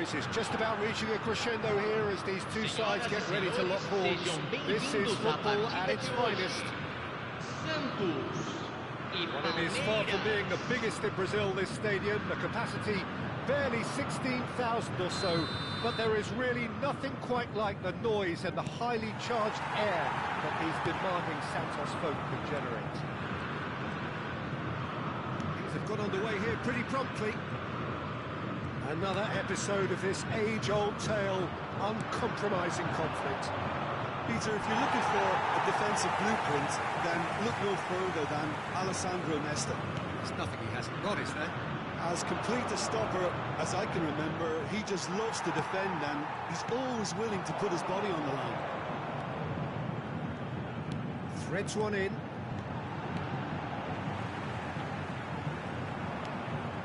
noise is just about reaching a crescendo here as these two sides get ready to lock horns. This is football at its finest. Well, it is far from being the biggest in Brazil, this stadium. The capacity barely 16,000 or so, but there is really nothing quite like the noise and the highly charged air that these demanding Santos folk can generate. Things have got underway here pretty promptly. Another episode of this age-old tale, uncompromising conflict. Peter, if you're looking for a defensive blueprint, then look no further than Alessandro Neste. There's nothing he hasn't got, is there? As complete a stopper as I can remember, he just loves to defend and he's always willing to put his body on the line. Threads one in.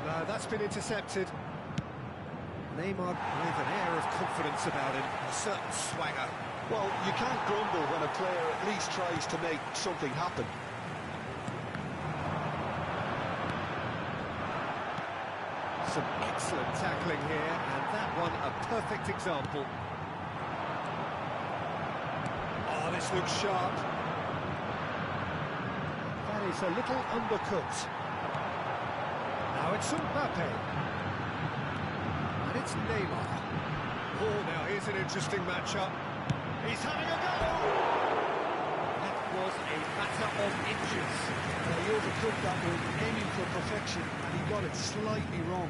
No, that's been intercepted. Neymar with an air of confidence about him, a certain swagger. Well, you can't grumble when a player at least tries to make something happen. Some excellent tackling here, and that one a perfect example. Oh, this looks sharp. That is a little undercooked. Now it's Mbappe. And it's Neymar. Oh, now here's an interesting matchup. He's having a go! That was a matter of inches. He overcooked that one, aiming for perfection, and he got it slightly wrong.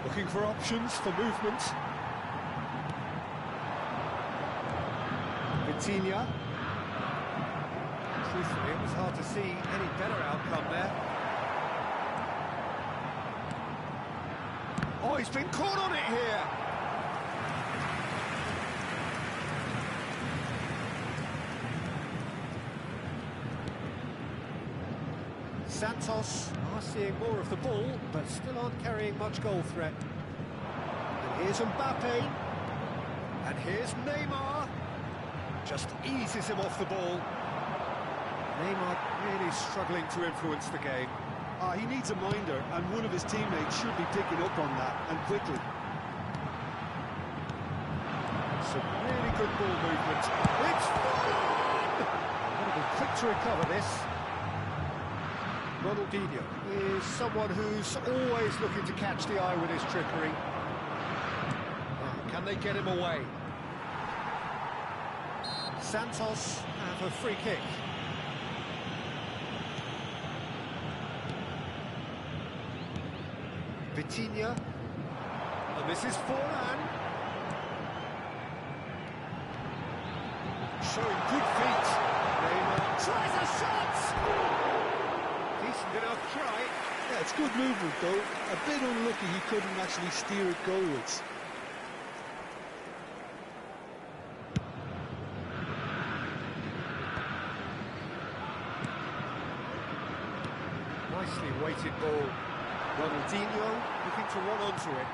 Looking for options for movement. Vitinha. Truthfully, it was hard to see any better outcome there. Oh, he's been caught on it here! Santos are seeing more of the ball, but still aren't carrying much goal threat. And here's Mbappe. And here's Neymar. Just eases him off the ball. Neymar really struggling to influence the game. He needs a minder, and one of his teammates should be picking up on that, and quickly. Some really good ball movement. It's fun! Got to be quick to recover this. Ronaldinho is someone who's always looking to catch the eye with his trickery. Oh, can they get him away? Santos have a free kick. Vitinha, and this is Forlan. Showing good feet. Neymar tries a shot! Decent enough try. Yeah, it's good movement though. A bit unlucky he couldn't actually steer it goalwards. Nicely weighted ball. Ronaldinho looking to run onto it.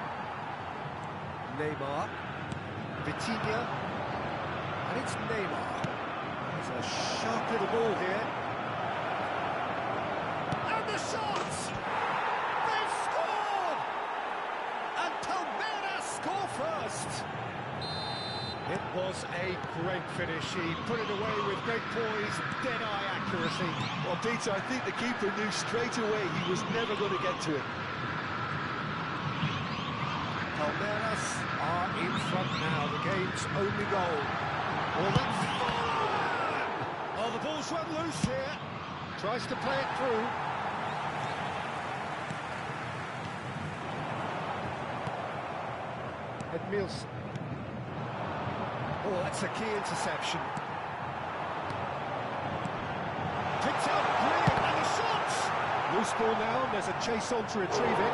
Neymar. Vitinha. And it's Neymar. There's a sharp little ball here. And the shot! They've scored! And Palmeiras score first! It was a great finish. He put it away with great poise, dead-eye accuracy. Well, Peter, I think the keeper knew straight away he was never going to get to it. Palmeiras are in front now, the game's only goal. Well, that's Forlan! Oh, the ball's run loose here. Tries to play it through. Edmilson. Oh, that's a key interception. Picked out, brilliant, and the shot! Loose ball now, and there's a chase on to retrieve it.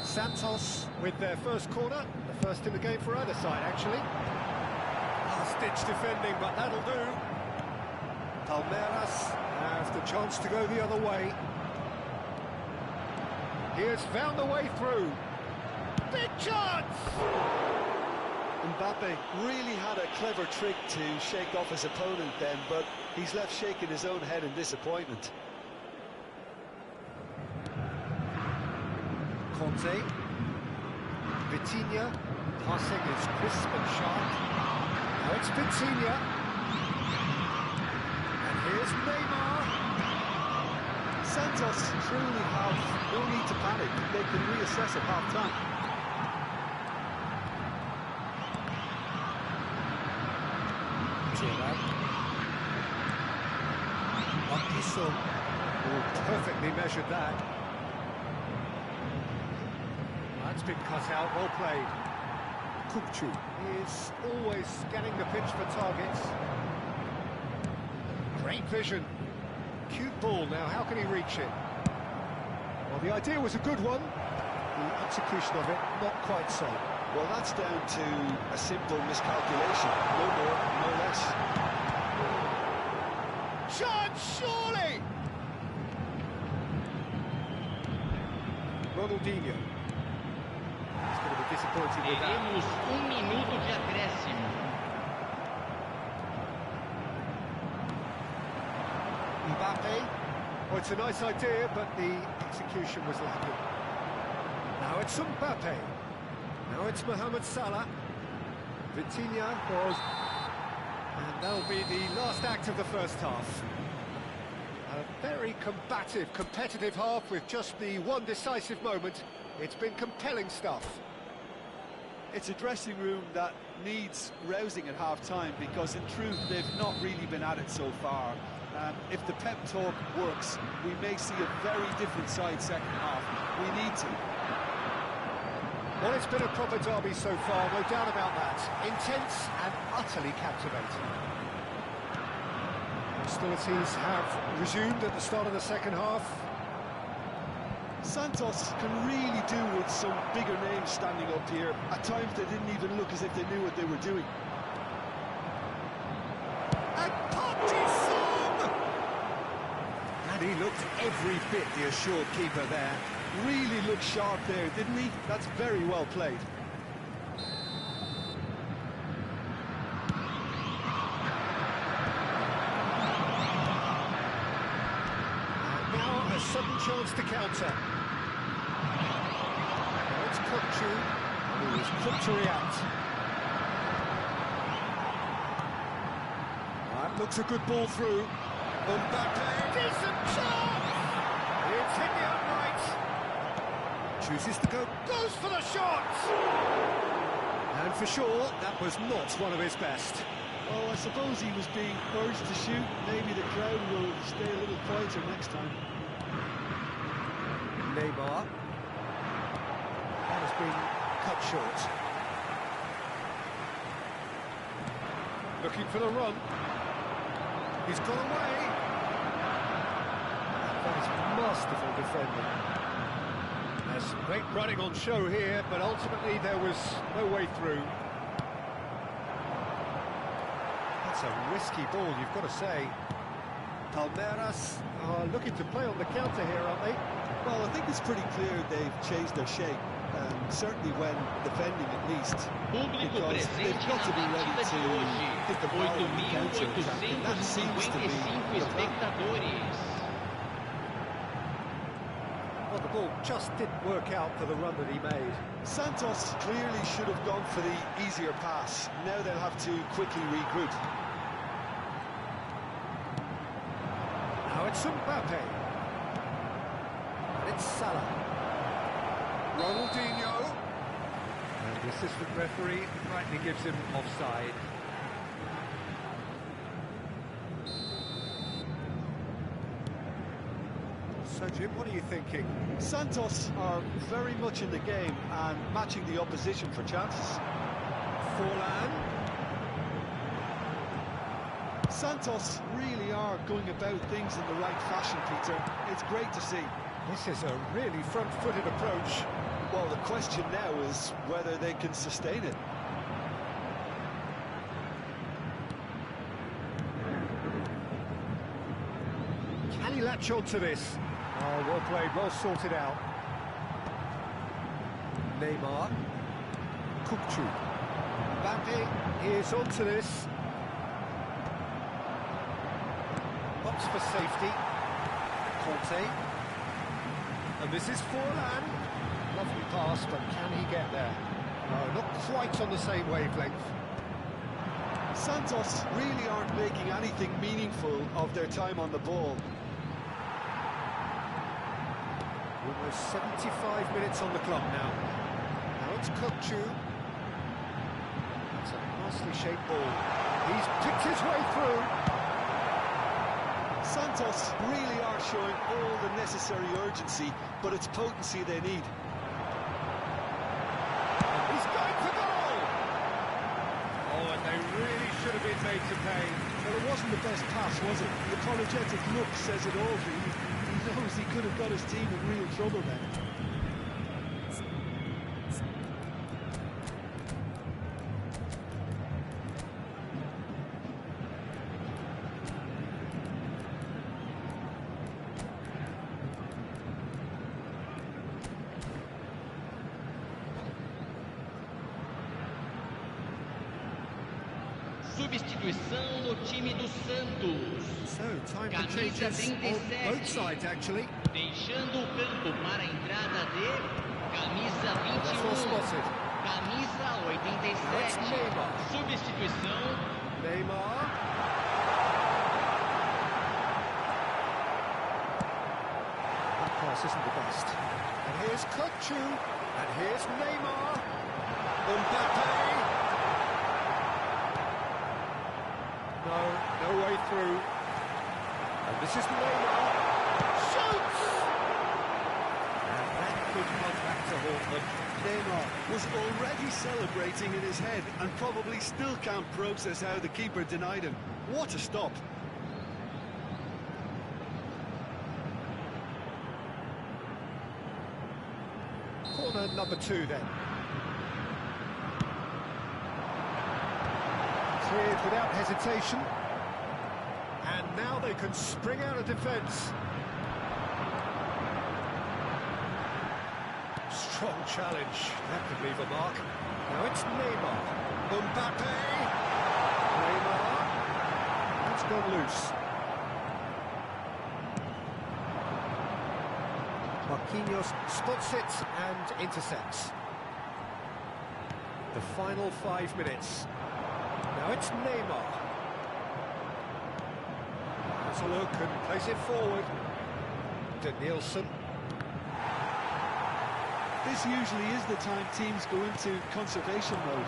Santos with their first corner, the first in the game for either side, actually. Last-ditch defending, but that'll do. Palmeiras have the chance to go the other way. He has found the way through. Big chance! Mbappe really had a clever trick to shake off his opponent then, but he's left shaking his own head in disappointment. Conte. Vitinha. Passing is crisp and sharp. Now it's Vitinha. And here's Neymar. Santos truly have no need to panic. They can reassess at half-time. Aqui, perfectly measured that. That's been cut out, well played. Curte is always scanning the pitch for targets. Great vision. Cute ball now, how can he reach it? Well, the idea was a good one. The execution of it, not quite so. Well, that's down to a simple miscalculation. No more, no less. Chance, surely! Ronaldinho. He's going to be disappointed with that. Teremos minuto de acréscimo. Mbappe. Oh, it's a nice idea, but the execution was lacking. Now it's Mbappe. Now it's Mohamed Salah. Vitinha was... And that'll be the last act of the first half. A very combative, competitive half with just the one decisive moment. It's been compelling stuff. It's a dressing room that needs rousing at half-time because, in truth, they've not really been at it so far. If the pep talk works, we may see a very different side second half. We need to. Well, it's been a proper derby so far, no doubt about that. Intense and utterly captivating. Hostilities have resumed at the start of the second half. Santos can really do with some bigger names standing up here. At times they didn't even look as if they knew what they were doing. And Partisan! And he looked every bit the assured keeper there. Really looked sharp there, didn't he? That's very well played. And now a sudden chance to counter. Now it's Curte, who is quick to react. That looks a good ball through. Mbappe, decent chance! It's hit the upright. Chooses to go, goes for the shot! And for sure, that was not one of his best. Well, I suppose he was being urged to shoot. Maybe the crowd will stay a little quieter next time. Neymar. That has been cut short. Looking for the run. He's gone away. That is masterful defending. There's great running on show here, but ultimately there was no way through. That's a risky ball, you've got to say. Palmeiras are looking to play on the counter here, aren't they? Well, I think it's pretty clear they've changed their shape, certainly when defending at least, because they've got to be ready to hit the ball on the counter attack, and that seems to be the plan. Well, the ball just didn't work out for the run that he made. Santos clearly should have gone for the easier pass. Now they'll have to quickly regroup. Now it's Mbappe. And it's Salah. Ronaldinho. And the assistant referee rightly gives him offside. So, Jim, what are you thinking? Santos are very much in the game and matching the opposition for chances. Forlan. Santos really are going about things in the right fashion, Peter. It's great to see. This is a really front-footed approach. Well, the question now is whether they can sustain it. Can he latch on to this? Oh, well played, well sorted out. Neymar. Curte. Mbappe is onto this. Opts for safety. Corte. And this is Forlan. Lovely pass, but can he get there? No, not quite on the same wavelength. Santos really aren't making anything meaningful of their time on the ball. Almost 75 minutes on the clock now. Now it's Curte. It's a nicely shaped ball. He's picked his way through. Santos really are showing all the necessary urgency, but it's potency they need. He's going for goal! Oh, and they really should have been made to pay. Well, it wasn't the best pass, was it? The apologetic look says it all. He knows he could have got his team in real trouble then. Substituição no time do Santos. So, time for Camisa changes on 37. both sides, actually. Deixando o campo para a entrada de camisa That's well 21. spotted. Camisa Now it's 87. Neymar. Substituição. Neymar. That pass isn't the best. And here's Curte. And here's Neymar. Mbappe. No way through. And this is Neymar. Shoots! And that could come back to haunt them. Neymar was already celebrating in his head and probably still can't process how the keeper denied him. What a stop. Corner number 2 then. Cleared without hesitation. And now they can spring out of defence. Strong challenge. That could leave a mark. Now it's Neymar. Mbappe. Neymar. It's gone loose. Marquinhos spots it and intercepts. The final 5 minutes. Now it's Neymar. Has a look and plays it forward. To Nielsen. This usually is the time teams go into conservation mode.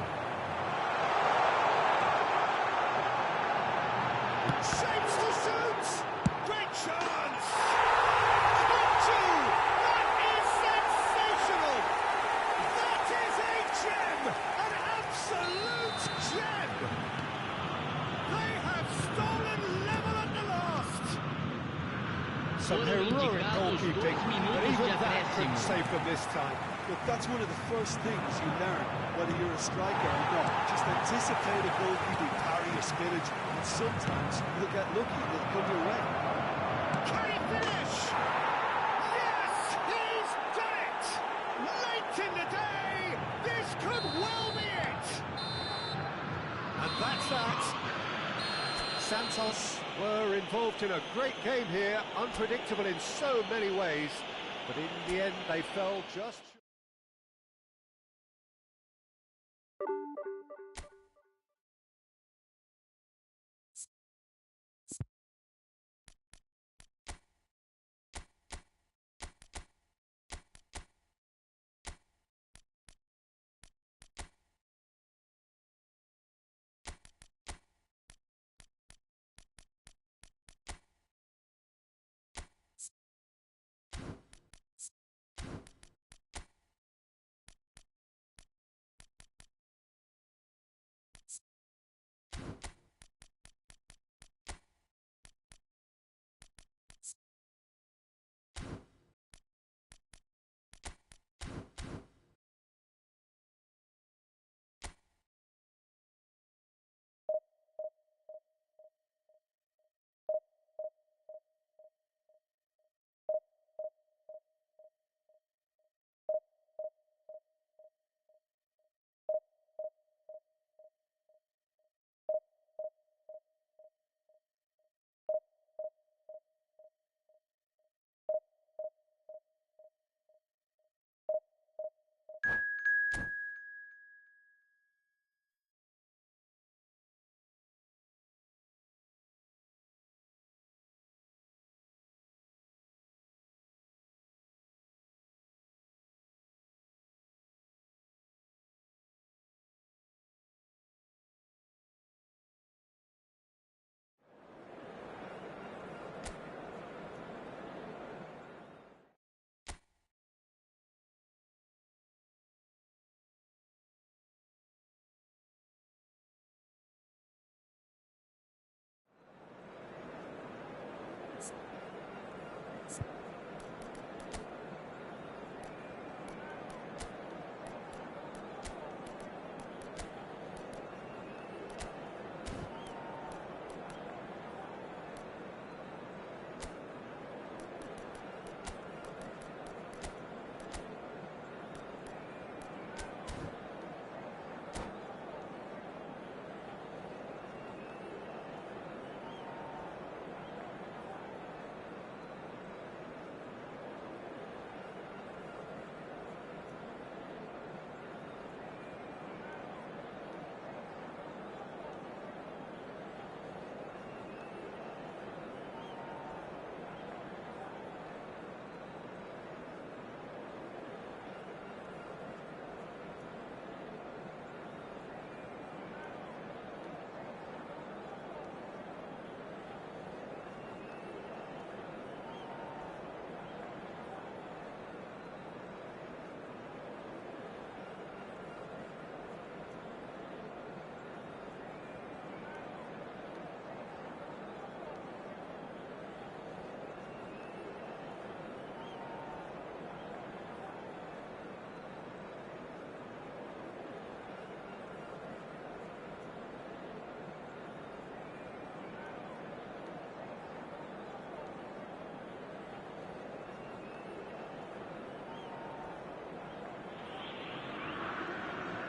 Shapes to shoot! Great chance! Curte! That is sensational! That is a gem! An absolute gem! They have stolen level at the last! Some heroic goalkeeping, but even that couldn't save them this time. Look, that's one of the first things you learn, whether you're a striker or not. Just anticipate a goalkeeping parry or spillage, and sometimes you'll get lucky, it'll come your way. Can he finish? Yes, he's done it! Late in the day, this could well be it! And that's that. Santos were involved in a great game here, unpredictable in so many ways, but in the end they fell just short.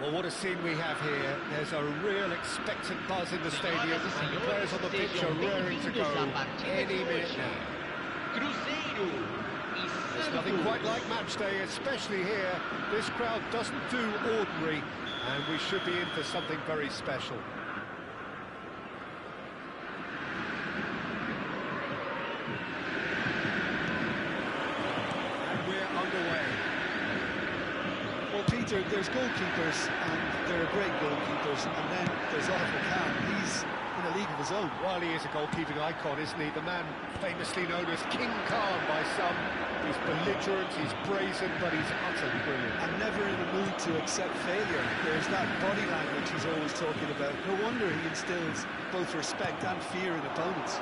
Well, what a scene we have here. There's a real expectant buzz in the stadium, and the players on the pitch are raring to go any minute now. There's nothing quite like match day, especially here. This crowd doesn't do ordinary, and we should be in for something very special. And we're underway. Well, Peter, there's goalkeepers, and they're great goalkeepers, and then there's Oliver Kahn. He's in a league of his own. Well, he is a goalkeeping icon, isn't he? The man famously known as King Khan by some. He's belligerent, he's brazen, but he's utterly brilliant. And never in the mood to accept failure. There's that body language he's always talking about. No wonder he instills both respect and fear in opponents.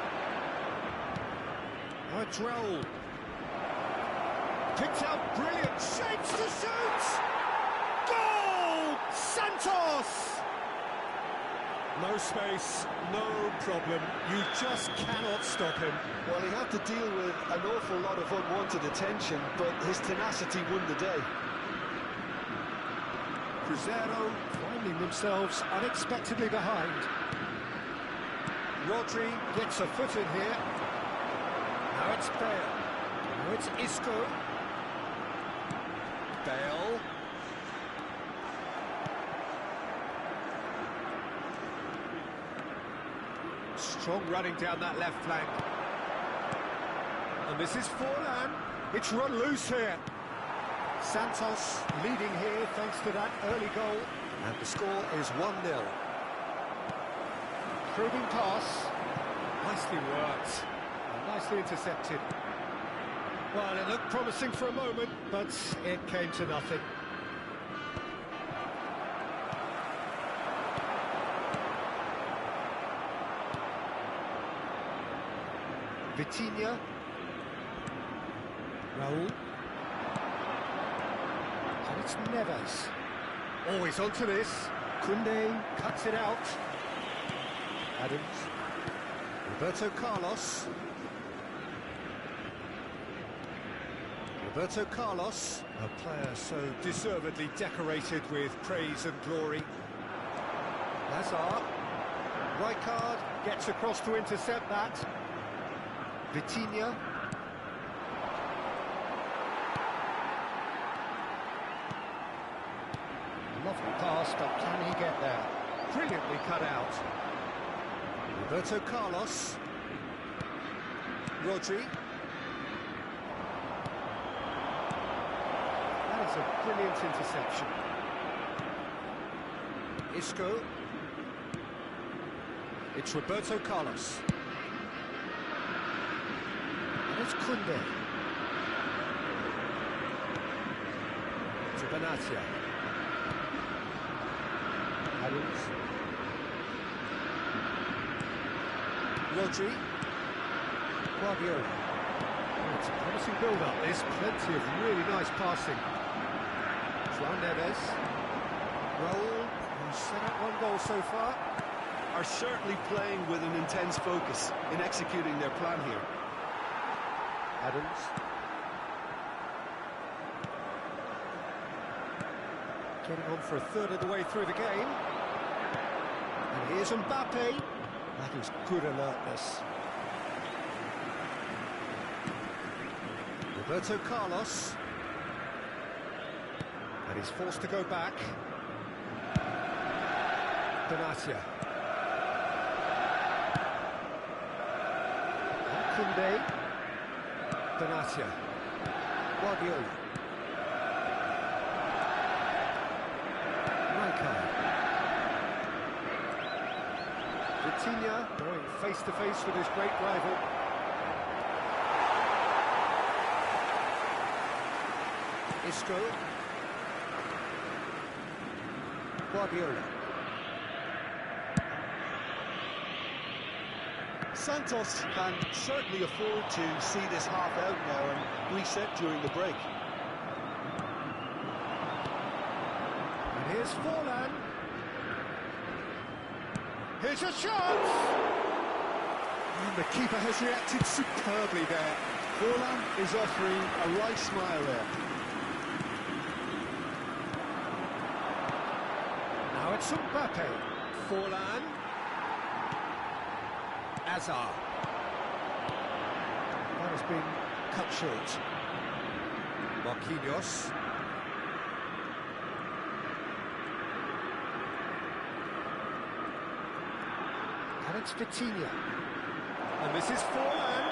A Droll. Picked out, brilliant, shapes to shoot! Goal! Santos! No space, no problem. You just cannot stop him. Well, he had to deal with an awful lot of unwanted attention, but his tenacity won the day. Cruzeiro finding themselves unexpectedly behind. Rodri gets a foot in here. Now it's Bale. Now it's Isco. Bale. Strong running down that left flank. And this is Forlan. It's run loose here. Santos leading here thanks to that early goal. And the score is 1-0. Probing pass. Nicely worked. And nicely intercepted. Well, it looked promising for a moment, but it came to nothing. Vitinha. Raul. And it's Neves. Always onto this. Kunde cuts it out. Adams. Roberto Carlos. Roberto Carlos, a player so deservedly decorated with praise and glory. Lazar. Rijkaard gets across to intercept that. Vitinha. Lovely pass, but can he get there? Brilliantly cut out. Roberto Carlos. Rodri. That is a brilliant interception. Isco. It's Roberto Carlos. It's Kunde. To Benatia. Adams. Rodri. Guardiola. Oh, it's a promising build-up. There's plenty of really nice passing. João Neves. Raul, who's set up one goal so far, are certainly playing with an intense focus in executing their plan here. Adams. Getting on for a third of the way through the game. And here's Mbappe. That is good alertness. Roberto Carlos. And he's forced to go back. Benatia. And Kunde. Benatia. Guardiola. Rijkaard. Vitinha going face-to-face with his great rival. Isco. Guardiola. Santos can certainly afford to see this half out now and reset during the break. And here's Forlan. Here's a chance! And the keeper has reacted superbly there. Forlan is offering a right smile there. it's Mbappe. Forlan. Azar. That has been cut short. Marquinhos. And it's Vitinha. And this is Forlan.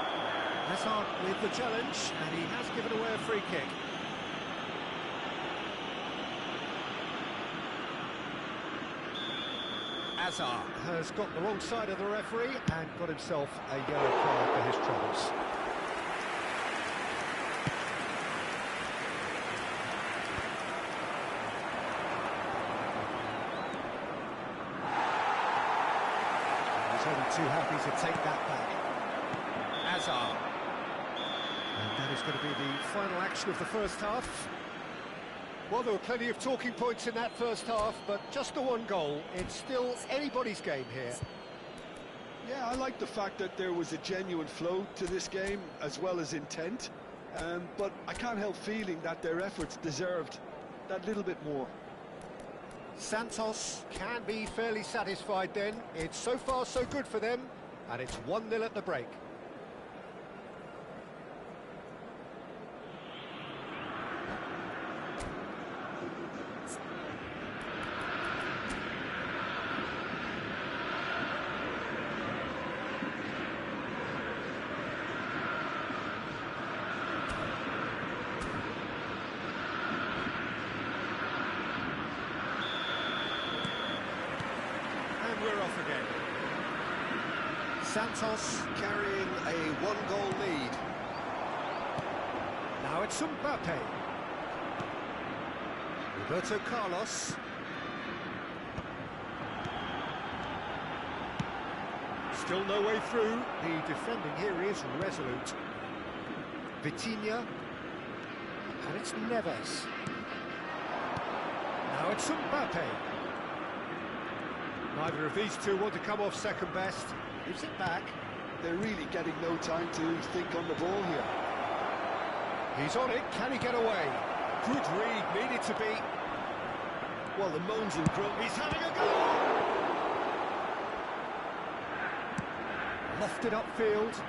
Hazard with the challenge, and he has given away a free kick. Hazard has got the wrong side of the referee and got himself a yellow card for his troubles. He's only too happy to take that back. Hazard. And that is going to be the final action of the first half. Well, there were plenty of talking points in that first half, but just the one goal. It's still anybody's game here. Yeah, I like the fact that there was a genuine flow to this game, as well as intent. But I can't help feeling that their efforts deserved that little bit more. Santos can be fairly satisfied then. It's so far so good for them, and it's 1-0 at the break. We're off again. Santos carrying a one-goal lead. Now it's Mbappe. Roberto Carlos. Still no way through. The defending here is resolute. Vitinha. And it's Neves. Now it's Mbappe. Neither of these two want to come off second best. Gives it back. They're really getting no time to think on the ball here. He's on it. Can he get away? Good read. Needed to be. Well, the moans and grunts. He's having a goal! Lofted upfield.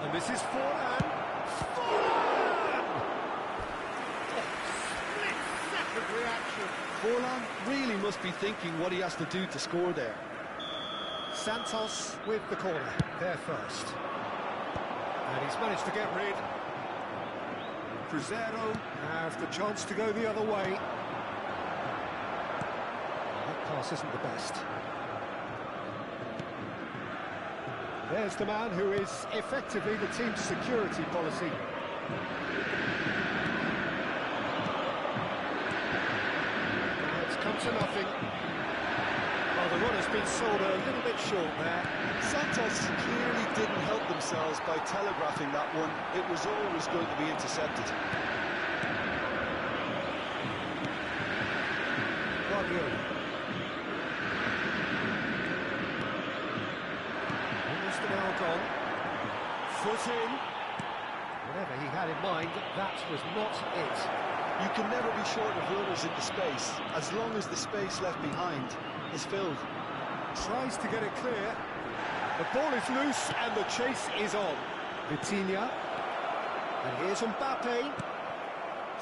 And this is Forlan. Reaction. Forlan really must be thinking what he has to do to score there. Santos with the corner, there first. And he's managed to get rid. Cruzeiro have the chance to go the other way. That pass isn't the best. There's the man who is effectively the team's security policy. Come to nothing. Well, the run has been sold a little bit short there. Santos clearly didn't help themselves by telegraphing that one. It was always going to be intercepted. Guardiola. Almost an hour gone. Foot in. Whatever he had in mind, that was not it. You can never be short of runners in the space, as long as the space left behind is filled. Tries to get it clear. The ball is loose and the chase is on. Vitinha. And here's Mbappe.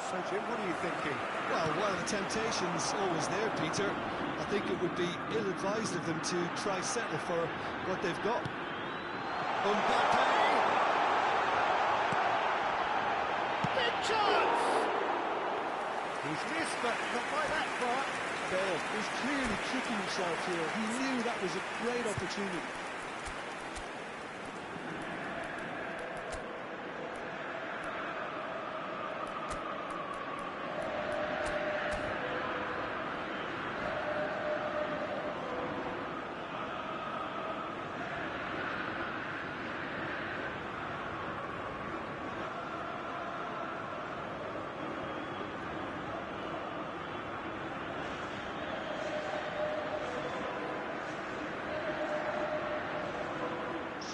So, Jim, what are you thinking? Well, while the temptation's always there, Peter, I think it would be ill-advised of them to try settle for what they've got. Mbappe! Big chance! He's missed, but not by that far. Bale was clearly kicking himself here. He knew that was a great opportunity.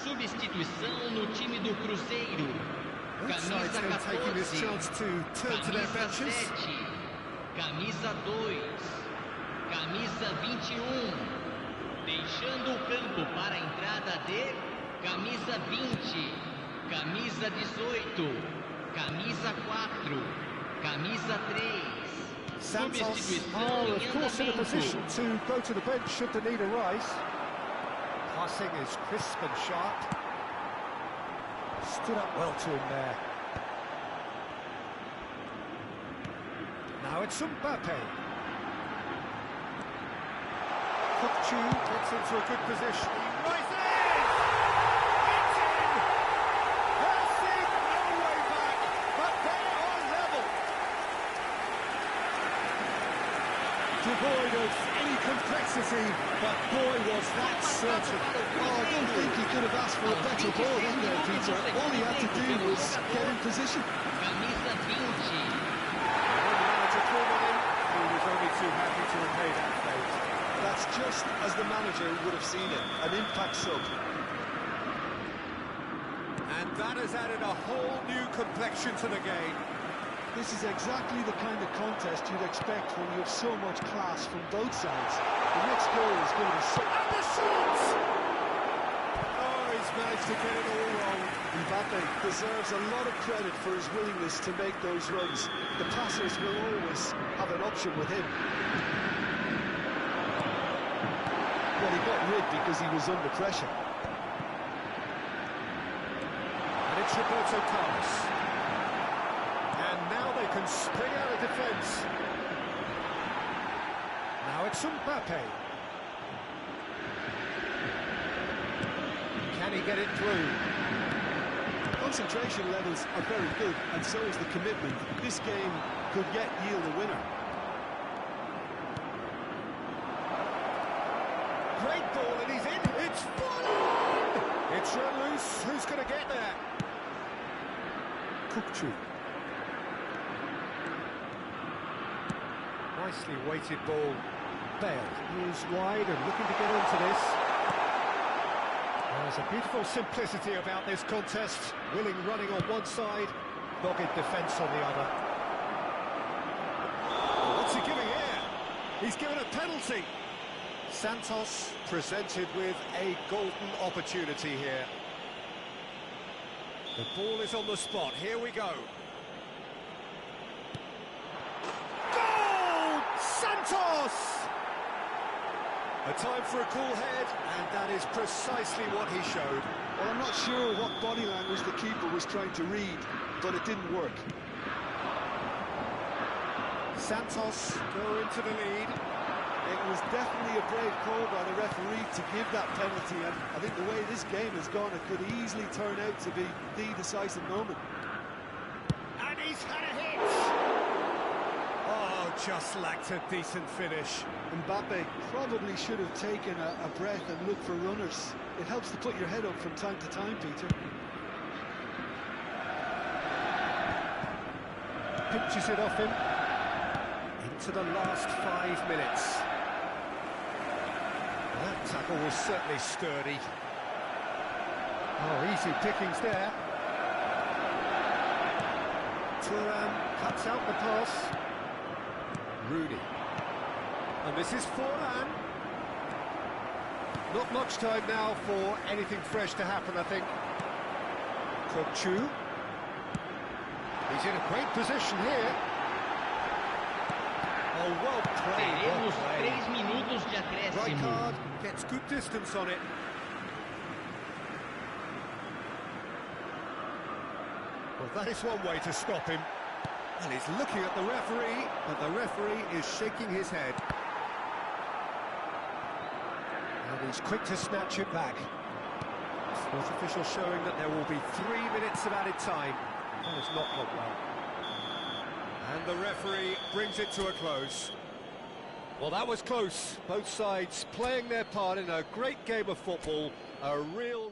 Substituição no time do Cruzeiro. Both sides Camisa then taking this 14, chance to turn to their camisa benches. 7. camisa 2, camisa 21, deixando o campo para a entrada de camisa 20, camisa 18, camisa 4, camisa 3. Santos are, of course, in a position to go to the bench should the need arise. Passing is crisp and sharp. Stood up well to him there. Now it's Mbappe. Curte gets into a good position. He rises! It's in! Passing, no way back, but they are level. Devoid of any complexity, but boy was that certain. Oh, I don't think he could have asked for a better ball in there, Peter. All he had to do was get in position. Camisa 20. He was only too happy to repay that fate. That's just as the manager would have seen it, an impact sub. And that has added a whole new complexion to the game. This is exactly the kind of contest you'd expect when you have so much class from both sides. The next goal is going to be so... And the shot! Oh, he's managed to get it all wrong. Mbappe deserves a lot of credit for his willingness to make those runs. The passers will always have an option with him. Well, he got rid because he was under pressure. And it's Roberto Carlos. And now they can spring out of defence. Now it's Mbappe. Can he get it through? Concentration levels are very good, and so is the commitment. This game could yet yield a winner. Great ball, and he's in. It's fallen! It's run loose. Who's going to get there? Curte. Nicely weighted ball. Bale moves wide and looking to get onto this. There's a beautiful simplicity about this contest. Willing running on one side, dogged defence on the other. What's he giving here? He's given a penalty. Santos presented with a golden opportunity here. The ball is on the spot. Here we go. Goal! Santos! A time for a cool head, and that is precisely what he showed. Well, I'm not sure what body language the keeper was trying to read, but it didn't work. Santos go into the lead. It was definitely a brave call by the referee to give that penalty, and I think the way this game has gone, it could easily turn out to be the decisive moment. And he's had a hit! Oh, just lacked a decent finish. Mbappe probably should have taken a breath and looked for runners. It helps to put your head up from time to time, Peter. Pinches it off him. Into the last 5 minutes. That tackle was certainly sturdy. Oh, easy pickings there. Thuram cuts out the pass. Rooney. And this is Forlan. Not much time now for anything fresh to happen, I think. Curte. He's in a great position here. Oh, well played. Teremos Well played. 3 minutos de Right acréscimo. card, gets good distance on it. Well, that is one way to stop him. And he's looking at the referee, but the referee is shaking his head. And he's quick to snatch it back. Fourth official showing that there will be 3 minutes of added time. That has not gone well. And the referee brings it to a close. Well, that was close. Both sides playing their part in a great game of football. A real...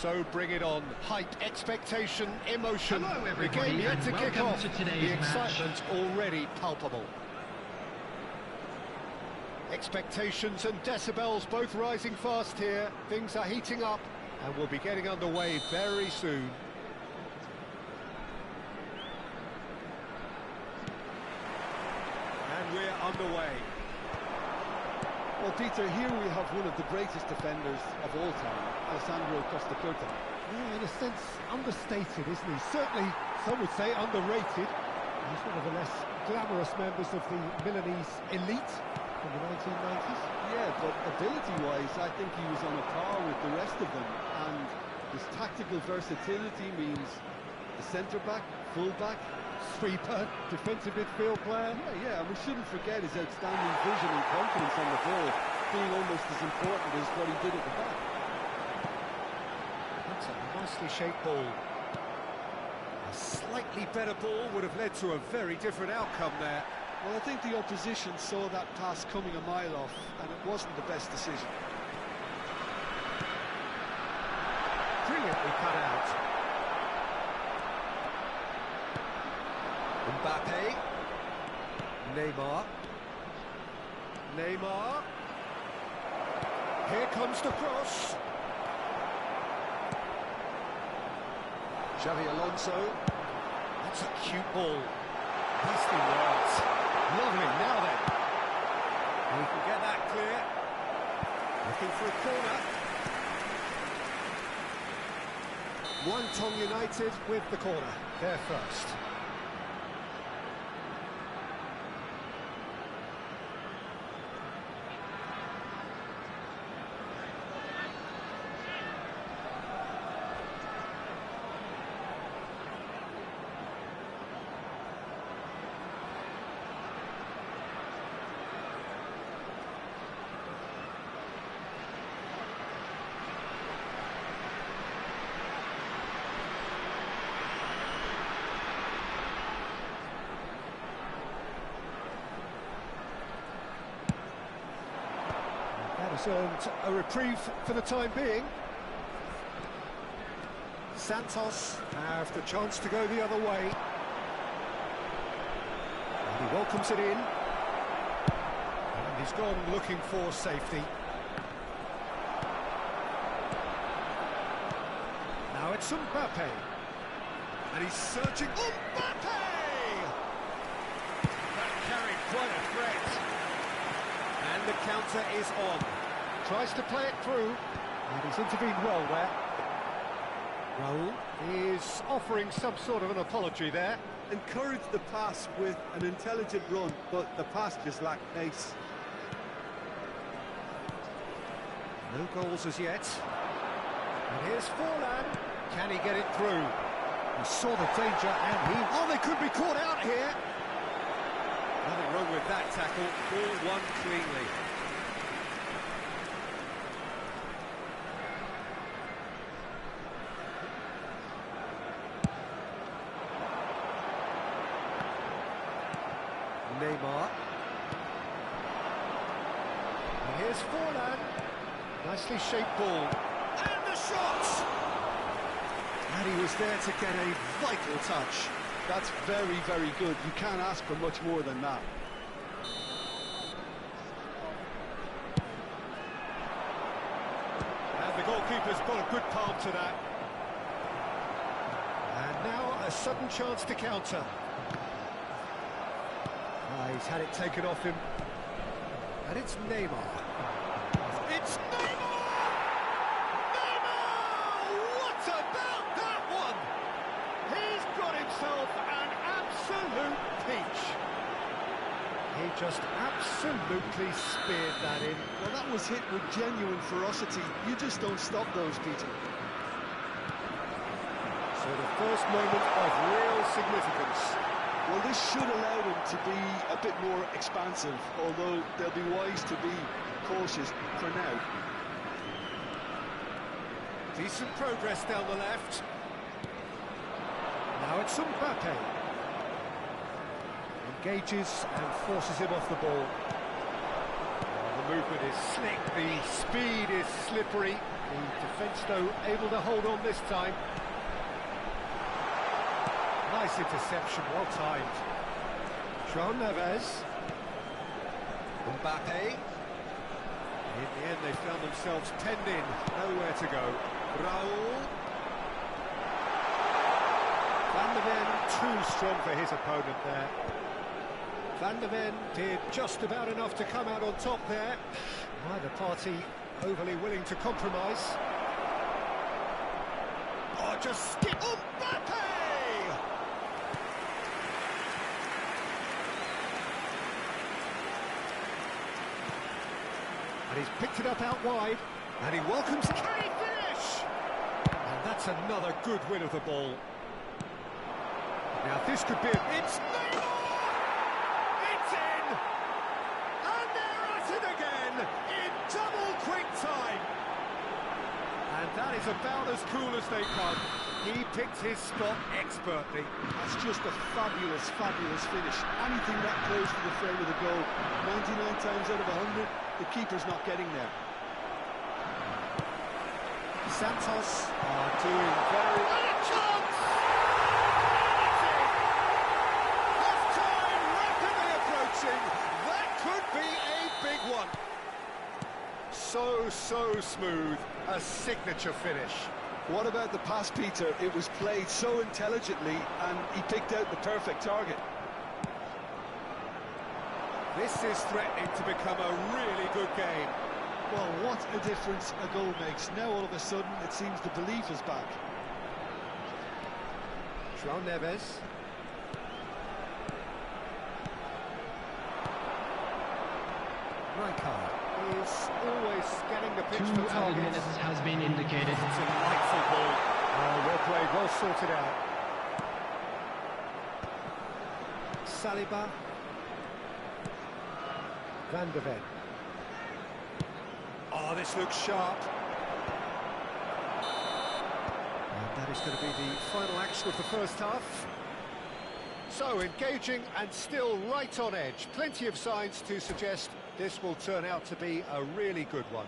So bring it on. Hype, expectation, emotion. Hello, The everybody, game yet and to kick welcome off. to today's The match. excitement already palpable. Expectations and decibels both rising fast here. Things are heating up and we'll be getting underway very soon. And we're underway. Well, Peter, here we have one of the greatest defenders of all time, Alessandro Costa. Yeah, in a sense, understated, isn't he? Certainly, some would say underrated. He's one of the less glamorous members of the Milanese elite from the 1990s. Yeah, but ability-wise, I think he was on a par with the rest of them. And his tactical versatility means the centre-back, full-back, Sweeper, defensive midfield player. Yeah, and we shouldn't forget his outstanding vision and confidence on the ball, being almost as important as what he did at the back. That's a nicely shaped ball. A slightly better ball would have led to a very different outcome there. Well, I think the opposition saw that pass coming a mile off, and it wasn't the best decision. Brilliantly cut out. Mbappe. Neymar. Neymar. Here comes the cross. Xavi Alonso. That's a cute ball. Nicely worked. Lovely. Now then. We can get that clear. Looking for a corner. Guangdong United with the corner. They're first. That has earned a reprieve for the time being. Santos have the chance to go the other way. And he welcomes it in. And he's gone looking for safety. Now it's Mbappe. And he's searching. Mbappe! That carried quite a threat. And the counter is on. Tries to play it through, and he's intervened well there. Raul is offering some sort of an apology there. Encouraged the pass with an intelligent run, but the pass just lacked pace. No goals as yet. And here's Forlan. Can he get it through? He saw the danger and he... Oh, they could be caught out here. Nothing wrong with that tackle. Ball won cleanly. Neymar. And here's Forlan. Nicely shaped ball. And the shot! And he was there to get a vital touch. That's very, very good. You can't ask for much more than that. And the goalkeeper's got a good palm to that. And now a sudden chance to counter. He's had it taken off him. And it's Neymar. It's Neymar! Neymar! What about that one? He's got himself an absolute peach. He just absolutely speared that in. Well, that was hit with genuine ferocity. You just don't stop those, Peter. So the first moment of real significance. Well, this should allow them to be a bit more expansive, although they'll be wise to be cautious for now. Decent progress down the left. Now it's Mbappe. Engages and forces him off the ball. The movement is slick, the speed is slippery. The defence, though, able to hold on this time. Nice interception, well timed. João Neves. Mbappe. In the end, they found themselves penned in, nowhere to go. Raúl. Van der Ven, too strong for his opponent there. Van der Ven did just about enough to come out on top there. Neither party overly willing to compromise. Oh, just skip Mbappe! And he's picked it up out wide, and he welcomes... Can he finish? And that's another good win of the ball. Now this could be... It's Neymar! It's in! And they're at it again in double quick time. And that is about as cool as they come. He picked his spot expertly. That's just a fabulous, fabulous finish. Anything that close to the frame of the goal, 99 times out of 100, the keeper's not getting there. Santos are doing very... And a chance! Half-time rapidly approaching. That could be a big one. So smooth. A signature finish. What about the pass, Peter? It was played so intelligently and he picked out the perfect target. This is threatening to become a really good game. Well, what a difference a goal makes. Now all of a sudden it seems the belief is back. João Neves. Rijkaard is always scanning the pitch for targets. 2 minutes has been indicated. It's a delightful ball. Well played, well sorted out. Saliba. Van der Ven. Oh, this looks sharp. And that is going to be the final action of the first half. So, engaging and still right on edge. Plenty of signs to suggest this will turn out to be a really good one.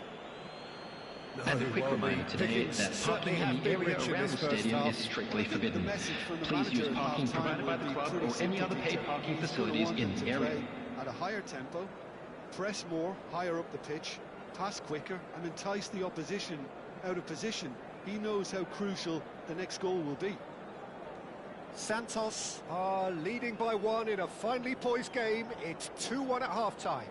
As a quick reminder today that parking in the area around the stadium is strictly forbidden. Please use parking provided by the club or any other paid parking facilities in the area. At a higher tempo, press more, higher up the pitch, pass quicker and entice the opposition out of position. He knows how crucial the next goal will be. Santos are leading by 1 in a finely poised game. It's 2-1 at half-time.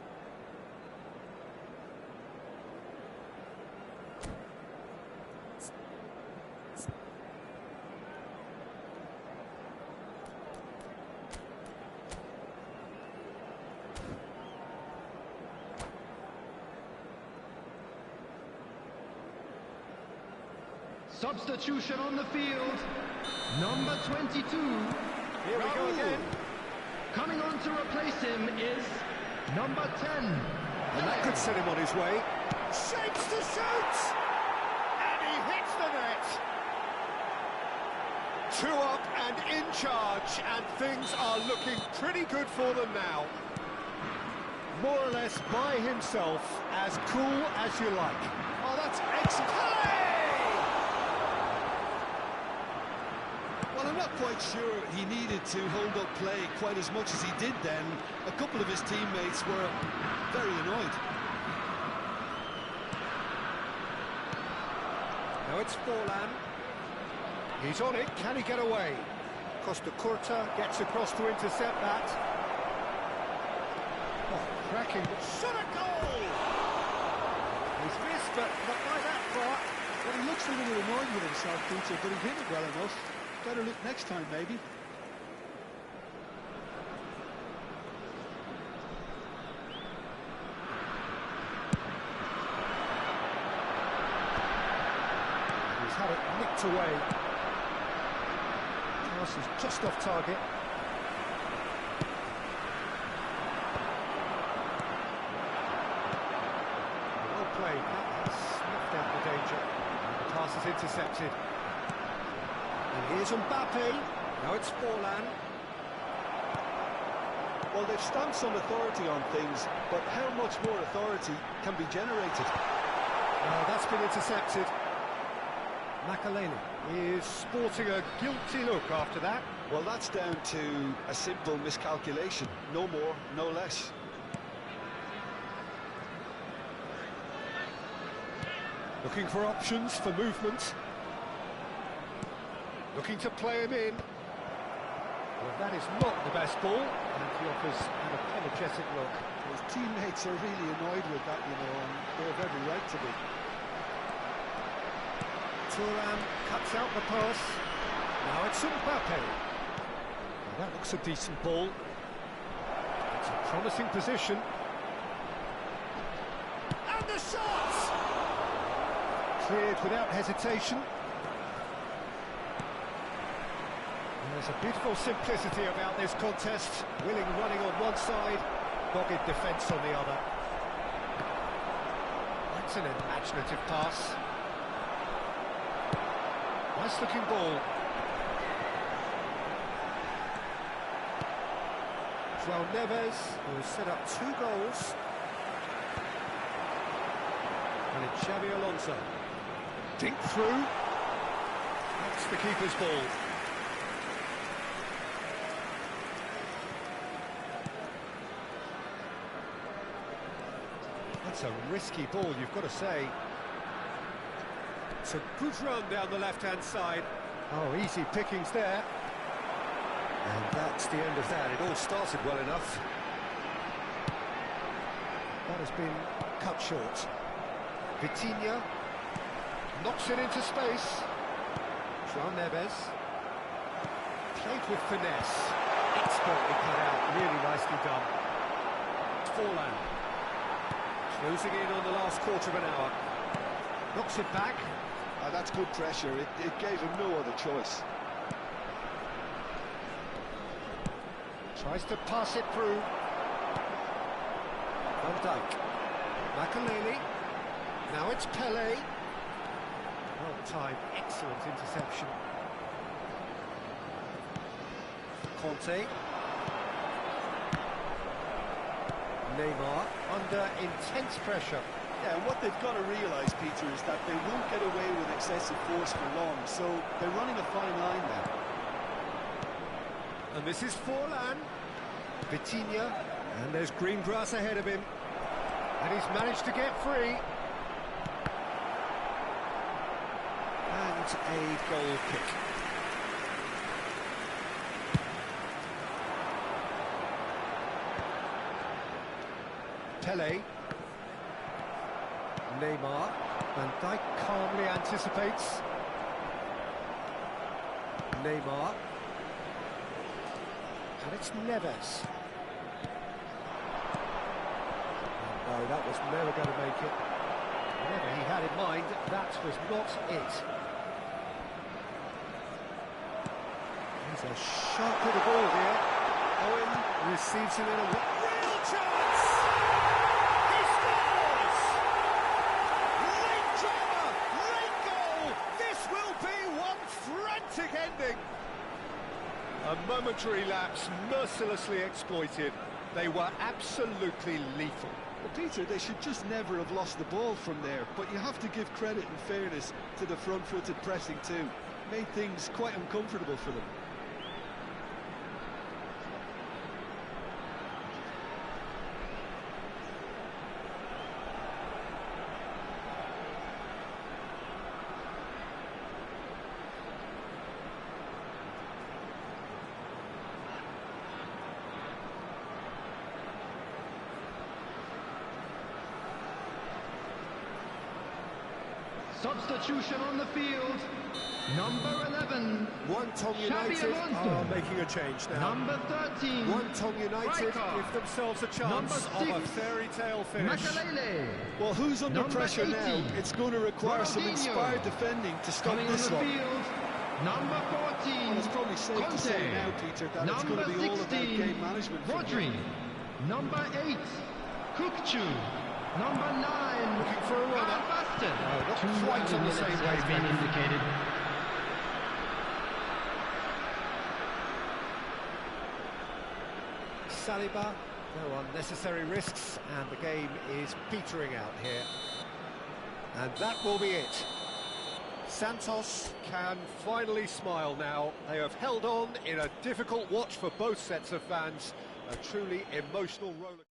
Substitution on the field. Number 22. Here we go again. Coming on to replace him is number 10. And that could set him on his way. Shapes to shoot! And he hits the net. 2 up and in charge, and things are looking pretty good for them now. More or less by himself, as cool as you like. Oh, that's excellent. Well, I'm not quite sure he needed to hold up play quite as much as he did then. A couple of his teammates were very annoyed. Now it's Forlan. He's on it. Can he get away? Costa Curta gets across to intercept that. Oh, cracking. Shot a goal! He's missed, but not by that far. Well, he looks a little annoyed with himself, Peter, but he hit it well enough. Better look next time, maybe. He's had it nicked away. Pass is just off target. Well played. That has snuffed out the danger. And the pass is intercepted. And here's Mbappe. Now it's Forlan. Well, Well, they've stamped some authority on things, but how much more authority can be generated? That's been intercepted. Makalele is sporting a guilty look after that. Well, that's down to a simple miscalculation. No more, no less. Looking for options for movement. Looking to play him in. Well, that is not the best ball, and he offers an apologetic look. His teammates are really annoyed with that, you know, and they have every right to be. Thuram cuts out the pass. Now it's Mbappe. Well, that looks a decent ball. It's a promising position. And the shot! Cleared without hesitation. There's a beautiful simplicity about this contest. Willing running on one side, dogged defence on the other. That's an imaginative pass. Nice looking ball. João Neves, who has set up 2 goals. And it's Xabi Alonso. Dink through. That's the keeper's ball. That's a risky ball, you've got to say. It's a good run down the left-hand side. Oh, easy pickings there. And that's the end of that. It all started well enough. That has been cut short. Vitinha knocks it into space. João Neves. Played with finesse. Expertly cut out. Really nicely done. Forlan. Closing in on the last quarter of an hour. Knocks it back. That's good pressure. It gave him no other choice. Tries to pass it through. Van Dijk. Makalele. Now it's Pelé. Well timed, excellent interception. Conte. Neymar under intense pressure. Yeah, and what they've got to realise, Peter, is that they won't get away with excessive force for long, so they're running a fine line now. And this is Forlan. Vitinha. And there's green grass ahead of him. And he's managed to get free. And a goal kick. Pelé. Neymar. Van Dijk calmly anticipates. Neymar. And it's Neves. No, that was never going to make it. Whatever he had in mind, that was not it. There's a sharp little ball here. Owen receives it in a real chance! He scores! Late drama, late goal! This will be one frantic ending! A momentary lapse mercilessly exploited. They were absolutely lethal. Well, Peter, they should just never have lost the ball from there, but you have to give credit and fairness to the front-footed pressing too. Made things quite uncomfortable for them. Substitution on the field. Number 11. One United are making a change now. Number 13. One United give themselves a chance of a fairy tale finish. Makalele. Well, who's under Number pressure 80. now? It's going to require some inspired defending to stop Coming this on the one. field. Number 14. Well, it's probably safe to say now, Peter, that it's going to be all about game management. Rodri. Number 8. Kukchu. Number 9. Looking for a runner. No, not quite on the same has been indicated. Saliba. No unnecessary risks, and the game is petering out here. And that will be it. Santos can finally smile now. They have held on in a difficult watch for both sets of fans. A truly emotional roller.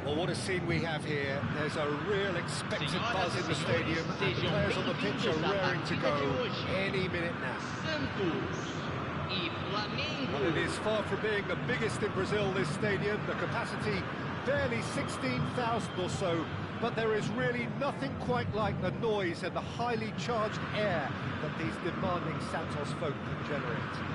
Well, what a scene we have here. There's a real expectant buzz in the stadium, and the players on the pitch are raring to go any minute now. Well, it is far from being the biggest in Brazil, this stadium. The capacity barely 16,000 or so, but there is really nothing quite like the noise and the highly charged air that these demanding Santos folk can generate.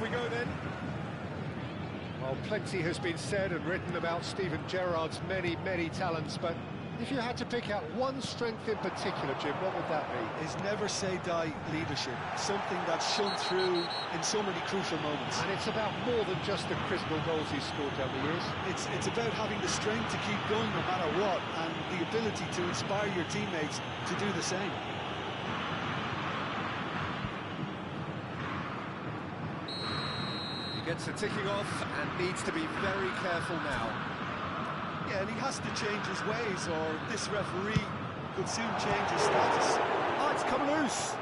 we go then. Well, plenty has been said and written about Steven Gerrard's many, many talents, but if you had to pick out one strength in particular, Jim, what would that be? His never-say-die leadership, something that's shone through in so many crucial moments. And it's about more than just the critical goals he's scored down the years. It's about having the strength to keep going no matter what, and the ability to inspire your teammates to do the same. He gets a ticking off and needs to be very careful now. Yeah, and he has to change his ways, or this referee could soon change his status. Oh, it's come loose.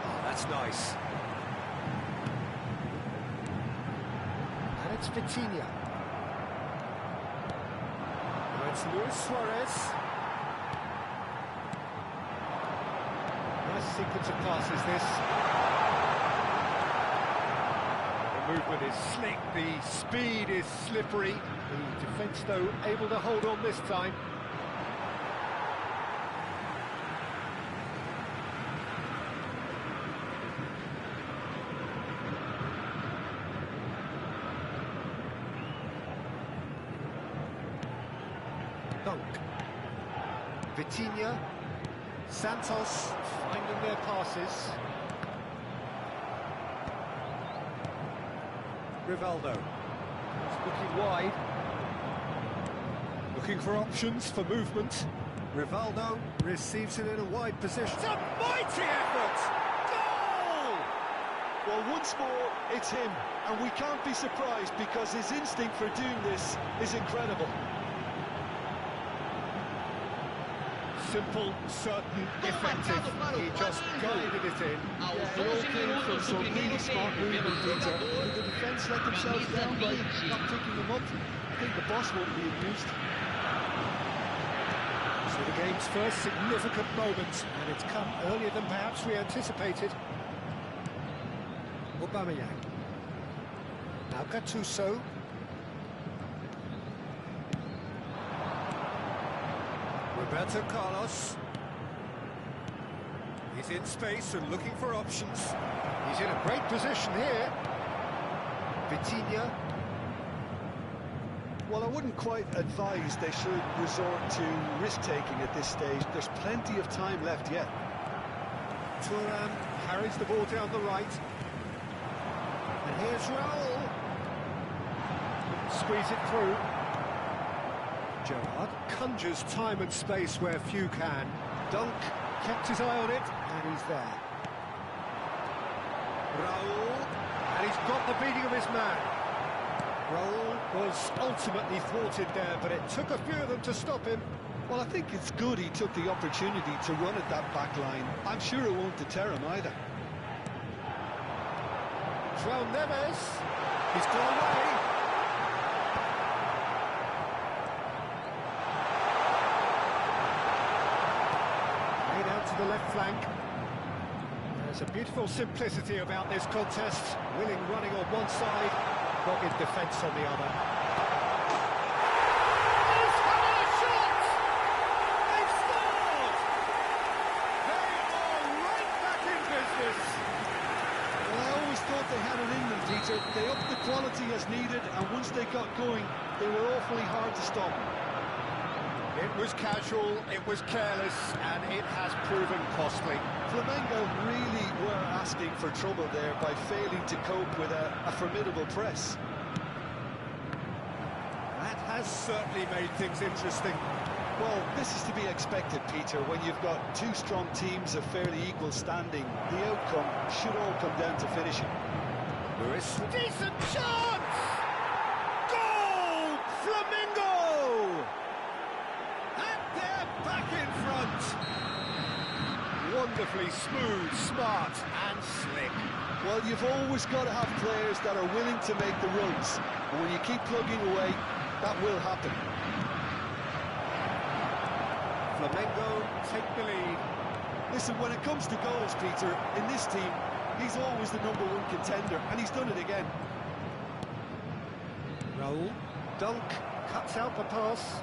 Oh, that's nice. And it's Vitinha. Now it's Luis Suarez. Nice sequence of passes, this. The movement is slick, the speed is slippery. The defence, though, able to hold on this time. Dunk. Vitinha. Santos finding their passes. Rivaldo is looking wide. Looking for options for movement. Rivaldo receives it in a wide position. It's a mighty effort! Goal! Well, once more, it's him. And we can't be surprised because his instinct for doing this is incredible. Simple, certain, effective. He just guided it in. Yeah, it all came from some really smart movement, Peter. Did the defence let themselves down by not picking them up? I think the boss won't be amused. So the game's first significant moment, and it's come earlier than perhaps we anticipated. Aubameyang. Now Gattuso. Roberto Carlos. He's in space and looking for options. He's in a great position here. Vitinha. Well, I wouldn't quite advise they should resort to risk-taking at this stage. There's plenty of time left yet. Thuram carries the ball down the right. And here's Raul. Squeeze it through. Gerrard conjures time and space where few can. Dunk kept his eye on it, and he's there. Raul, and he's got the beating of his man. Raul was ultimately thwarted there, but it took a few of them to stop him. Well, I think it's good he took the opportunity to run at that back line. I'm sure it won't deter him either. João Neves, he's gone away. To the left flank. There's a beautiful simplicity about this contest. Willing running on one side, dogged defence on the other. He's had a shot! They've scored! They are right back in business. Well, I always thought they had it in them, Peter. They upped the quality as needed, and once they got going, they were awfully hard to stop. It was casual, it was careless, and it has proven costly. Flamengo really were asking for trouble there by failing to cope with a formidable press. That has certainly made things interesting. Well, this is to be expected, Peter, when you've got two strong teams of fairly equal standing. The outcome should all come down to finishing. Lewis, decent chance! Goal! Flamengo! Back in front. Wonderfully smooth, smart and slick. Well, you've always got to have players that are willing to make the runs. And when you keep plugging away, that will happen. Flamengo take the lead. Listen, when it comes to goals, Peter, in this team, he's always the #1 contender, and he's done it again. Raul, Dunk, cuts out the pass.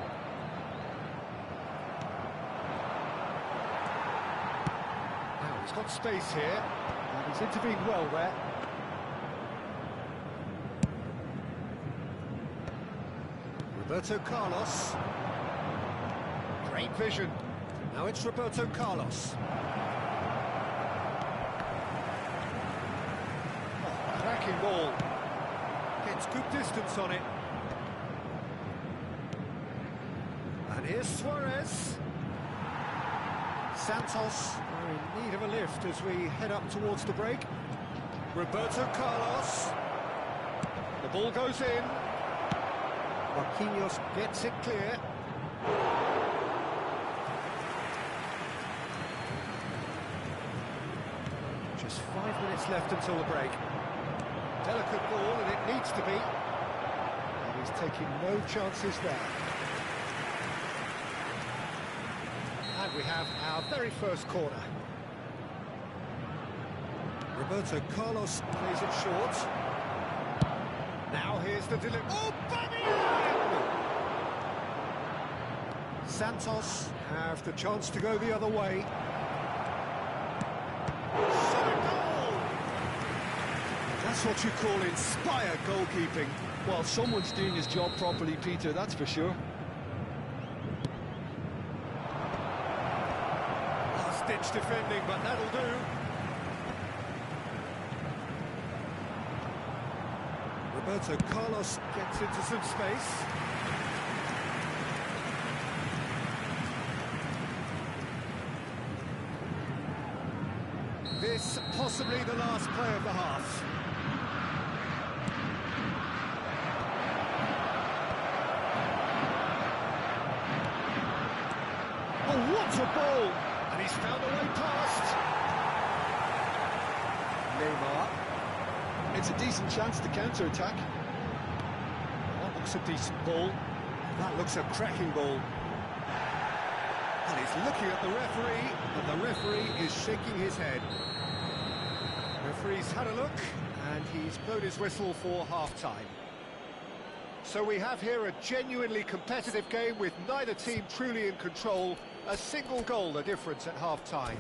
He's got space here, and he's intervened well there. Roberto Carlos. Great vision. Now it's Roberto Carlos. Oh, cracking ball. Gets good distance on it. And here's Suarez. Santos are in need of a lift as we head up towards the break. Roberto Carlos. The ball goes in. Marquinhos gets it clear. Just 5 minutes left until the break. Delicate ball, and it needs to be. And he's taking no chances there. And we have our very first corner. Roberto Carlos plays it short. Now here's the delivery. Oh, Santos have the chance to go the other way. Shot a goal! That's what you call inspired goalkeeping. Well, someone's doing his job properly, Peter, that's for sure. Last-ditch defending, but that'll do. Roberto Carlos gets into some space. This possibly the last play of the half. Oh, what a ball! And he's found a way past. Neymar. It's a decent chance to counter-attack. That looks a decent ball. That looks a cracking ball. And he's looking at the referee, and the referee is shaking his head. The referee's had a look, and he's blown his whistle for half-time. So we have here a genuinely competitive game with neither team truly in control. A single goal the difference at half-time.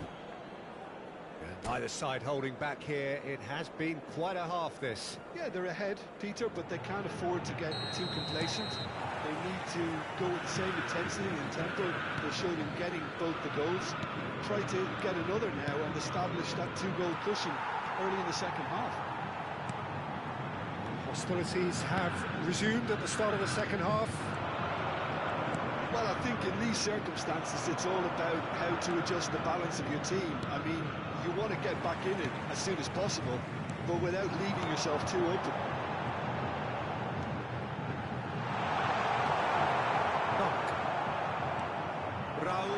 Neither side holding back here. It has been quite a half, this. Yeah, they're ahead, Peter, but they can't afford to get too complacent. They need to go with the same intensity and tempo they showed in getting both the goals. Try to get another now and establish that two-goal cushion early in the second half. Hostilities have resumed at the start of the second half. Well, I think in these circumstances, it's all about how to adjust the balance of your team. I mean, you want to get back in it as soon as possible, but without leaving yourself too open. Raul.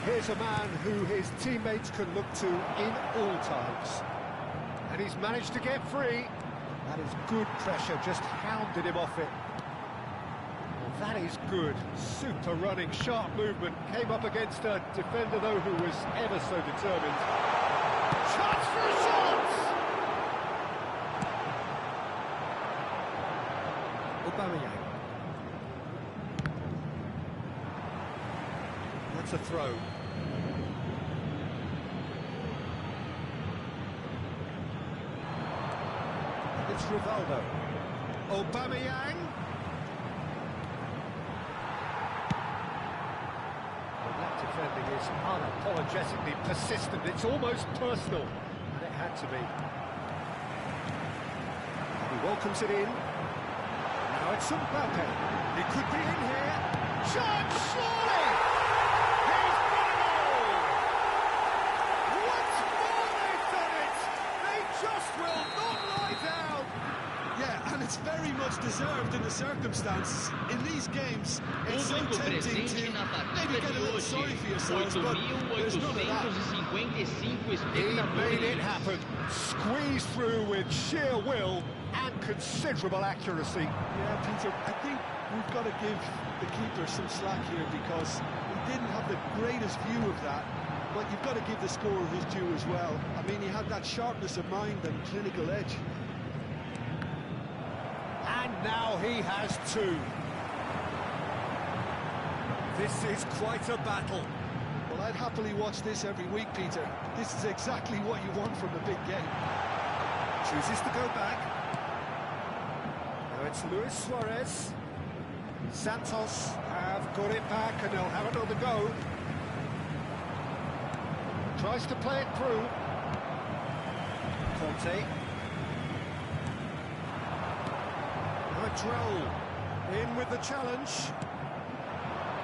Here's a man who his teammates can look to in all times. And he's managed to get free. That is good pressure, just hounded him off it. Well, that is good. Super running, sharp movement. Came up against a defender, though, who was ever so determined. Chance for a shot! Aubameyang. That's a throw. It's Rivaldo. Aubameyang. Well, that defending is unapologetically persistent. It's almost personal, and it had to be. He welcomes it in. Now it's Mbappe. He could be in here. Chance, surely! He's got it all! Once more they've done it! They just will not lie down! Yeah, and it's very much deserved in the circumstances. In these games, it's so tempting to maybe get a little sorry for yourselves, but there's none of that. He made it happen. Squeezed through with sheer will and considerable accuracy. Yeah, Peter, I think we've got to give the keeper some slack here because he didn't have the greatest view of that, but you've got to give the scorer his due as well. I mean, he had that sharpness of mind and clinical edge. And now he has two. This is quite a battle. Well, I'd happily watch this every week, Peter. This is exactly what you want from a big game. Chooses to go back. Now it's Luis Suarez. Santos have got it back and they'll have another go. Tries to play it through. Corte. Droll in with the challenge.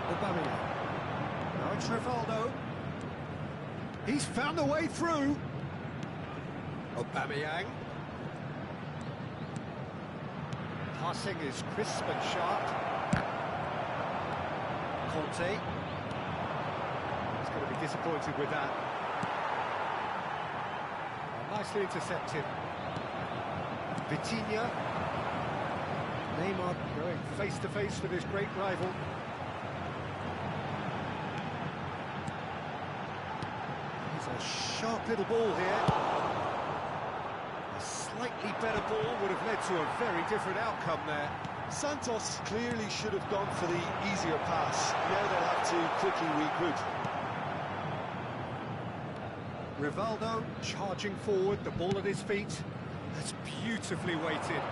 Aubameyang. Now it's Rivaldo. He's found a way through. Aubameyang. Passing is crisp and sharp. Conte. He's going to be disappointed with that. Nicely intercepted. Vitinha. Neymar going face-to-face with his great rival. He's a sharp little ball here. A slightly better ball would have led to a very different outcome there. Santos clearly should have gone for the easier pass. Now they'll have to quickly regroup. Rivaldo charging forward, the ball at his feet. That's beautifully weighted.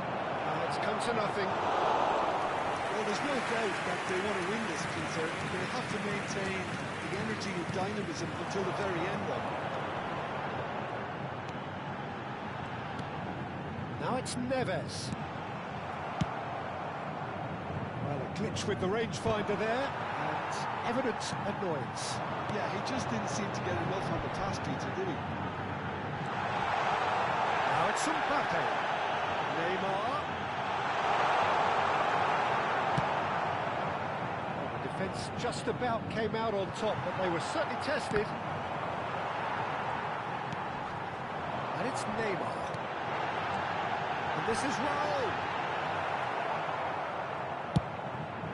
It's come to nothing. Well, there's no doubt that they want to win this, Peter. They have to maintain the energy and dynamism until the very end of it. Now it's Nesse. Well, a glitch with the rangefinder there, and evident annoyance. Yeah, he just didn't seem to get enough on the pass, Peter, did he? Now it's Mbappe. Neymar. Defence just about came out on top, but they were certainly tested. And it's Neymar. And this is Raul.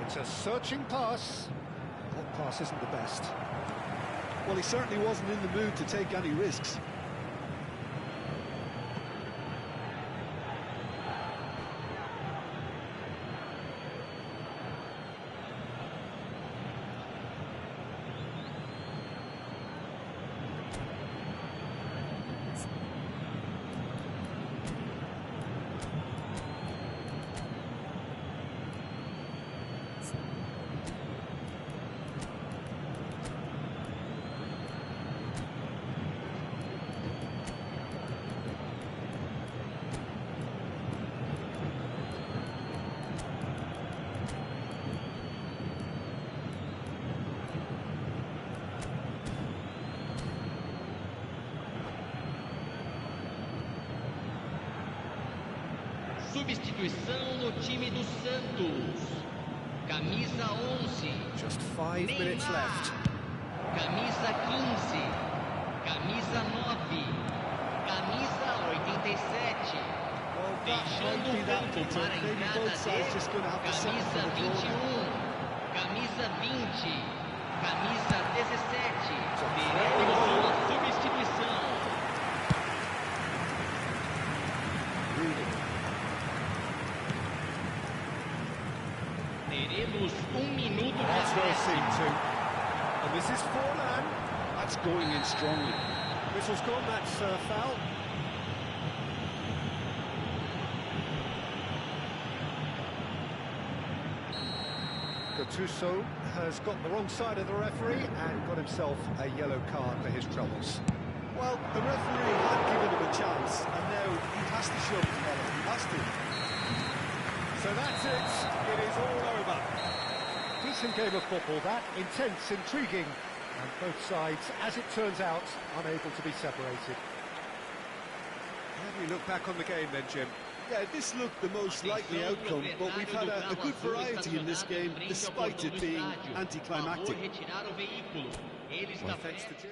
It's a searching pass. That pass isn't the best. Well, he certainly wasn't in the mood to take any risks. Substituição no time do Santos. Camisa 11. Just 5 minutes Neymar. left. Camisa 15. Camisa 9. Camisa 87. Well, that might Deixando be o that, campo Peter. para a Maybe entrada both sides just going to have to settle camisa for the draw. 21. Camisa 20. Camisa 17. Teremos uma substituição. Teremos minuto de That's well seen acréscimo. too. And this is Forlan. That's going in strongly. Whistle's gone, that's foul. Gattuso has got the wrong side of the referee and got himself a yellow card for his troubles. Well, the referee had given him a chance, and now he has to show the medal. He has to. So that's it. It is all over. Decent game of football, that. Intense, intriguing. And both sides, as it turns out, unable to be separated. How do we look back on the game then, Jim? Yeah, this looked the most likely outcome, but we've had a good variety in this game, despite it being anticlimactic. Well, thanks to Jim.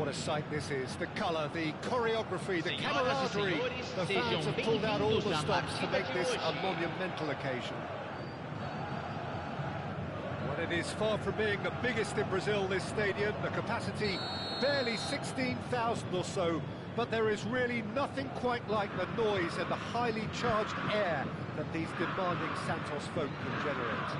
what a sight this is. The colour, the choreography, the camaraderie. The fans have pulled out all the stops to make this a monumental occasion. Well, it is far from being the biggest in Brazil, this stadium. The capacity barely 16,000 or so. But there is really nothing quite like the noise and the highly charged air that these demanding Santos folk can generate.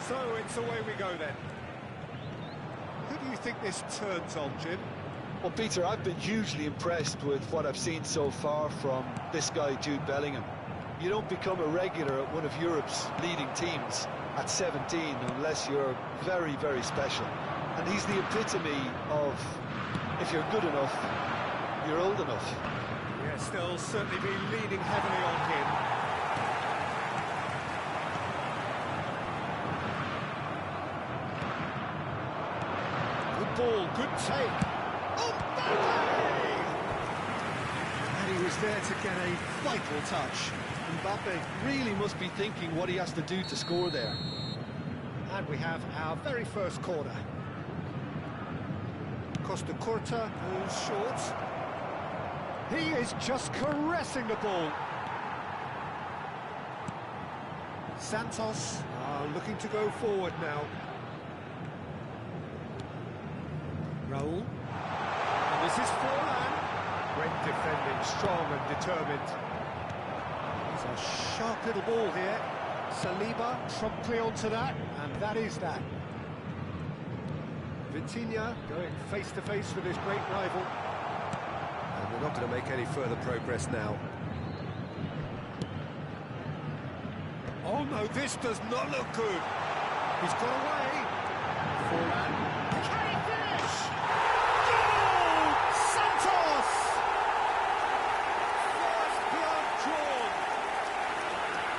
So it's away we go then. Who do you think this turns on, Jim? Well, Peter, I've been hugely impressed with what I've seen so far from this guy, Jude Bellingham. You don't become a regular at one of Europe's leading teams at 17 unless you're very, very special. And he's the epitome of, if you're good enough, you're old enough. Yes, they'll certainly be leaning heavily on him. Ball, good take. Oh, Mbappe! And he was there to get a vital touch. Mbappe really must be thinking what he has to do to score there. And we have our very first corner. Costa Curta goes short. He is just caressing the ball. Santos are looking to go forward now. Raul. And this is Forlan. Great defending, strong and determined. It's a sharp little ball here. Saliba promptly onto that, and that is that. Vitinha going face to face with his great rival. And they're not going to make any further progress now. Oh no, this does not look good. He's got away. Forlan. Can he finish? Goal! Santos! First blood drawn.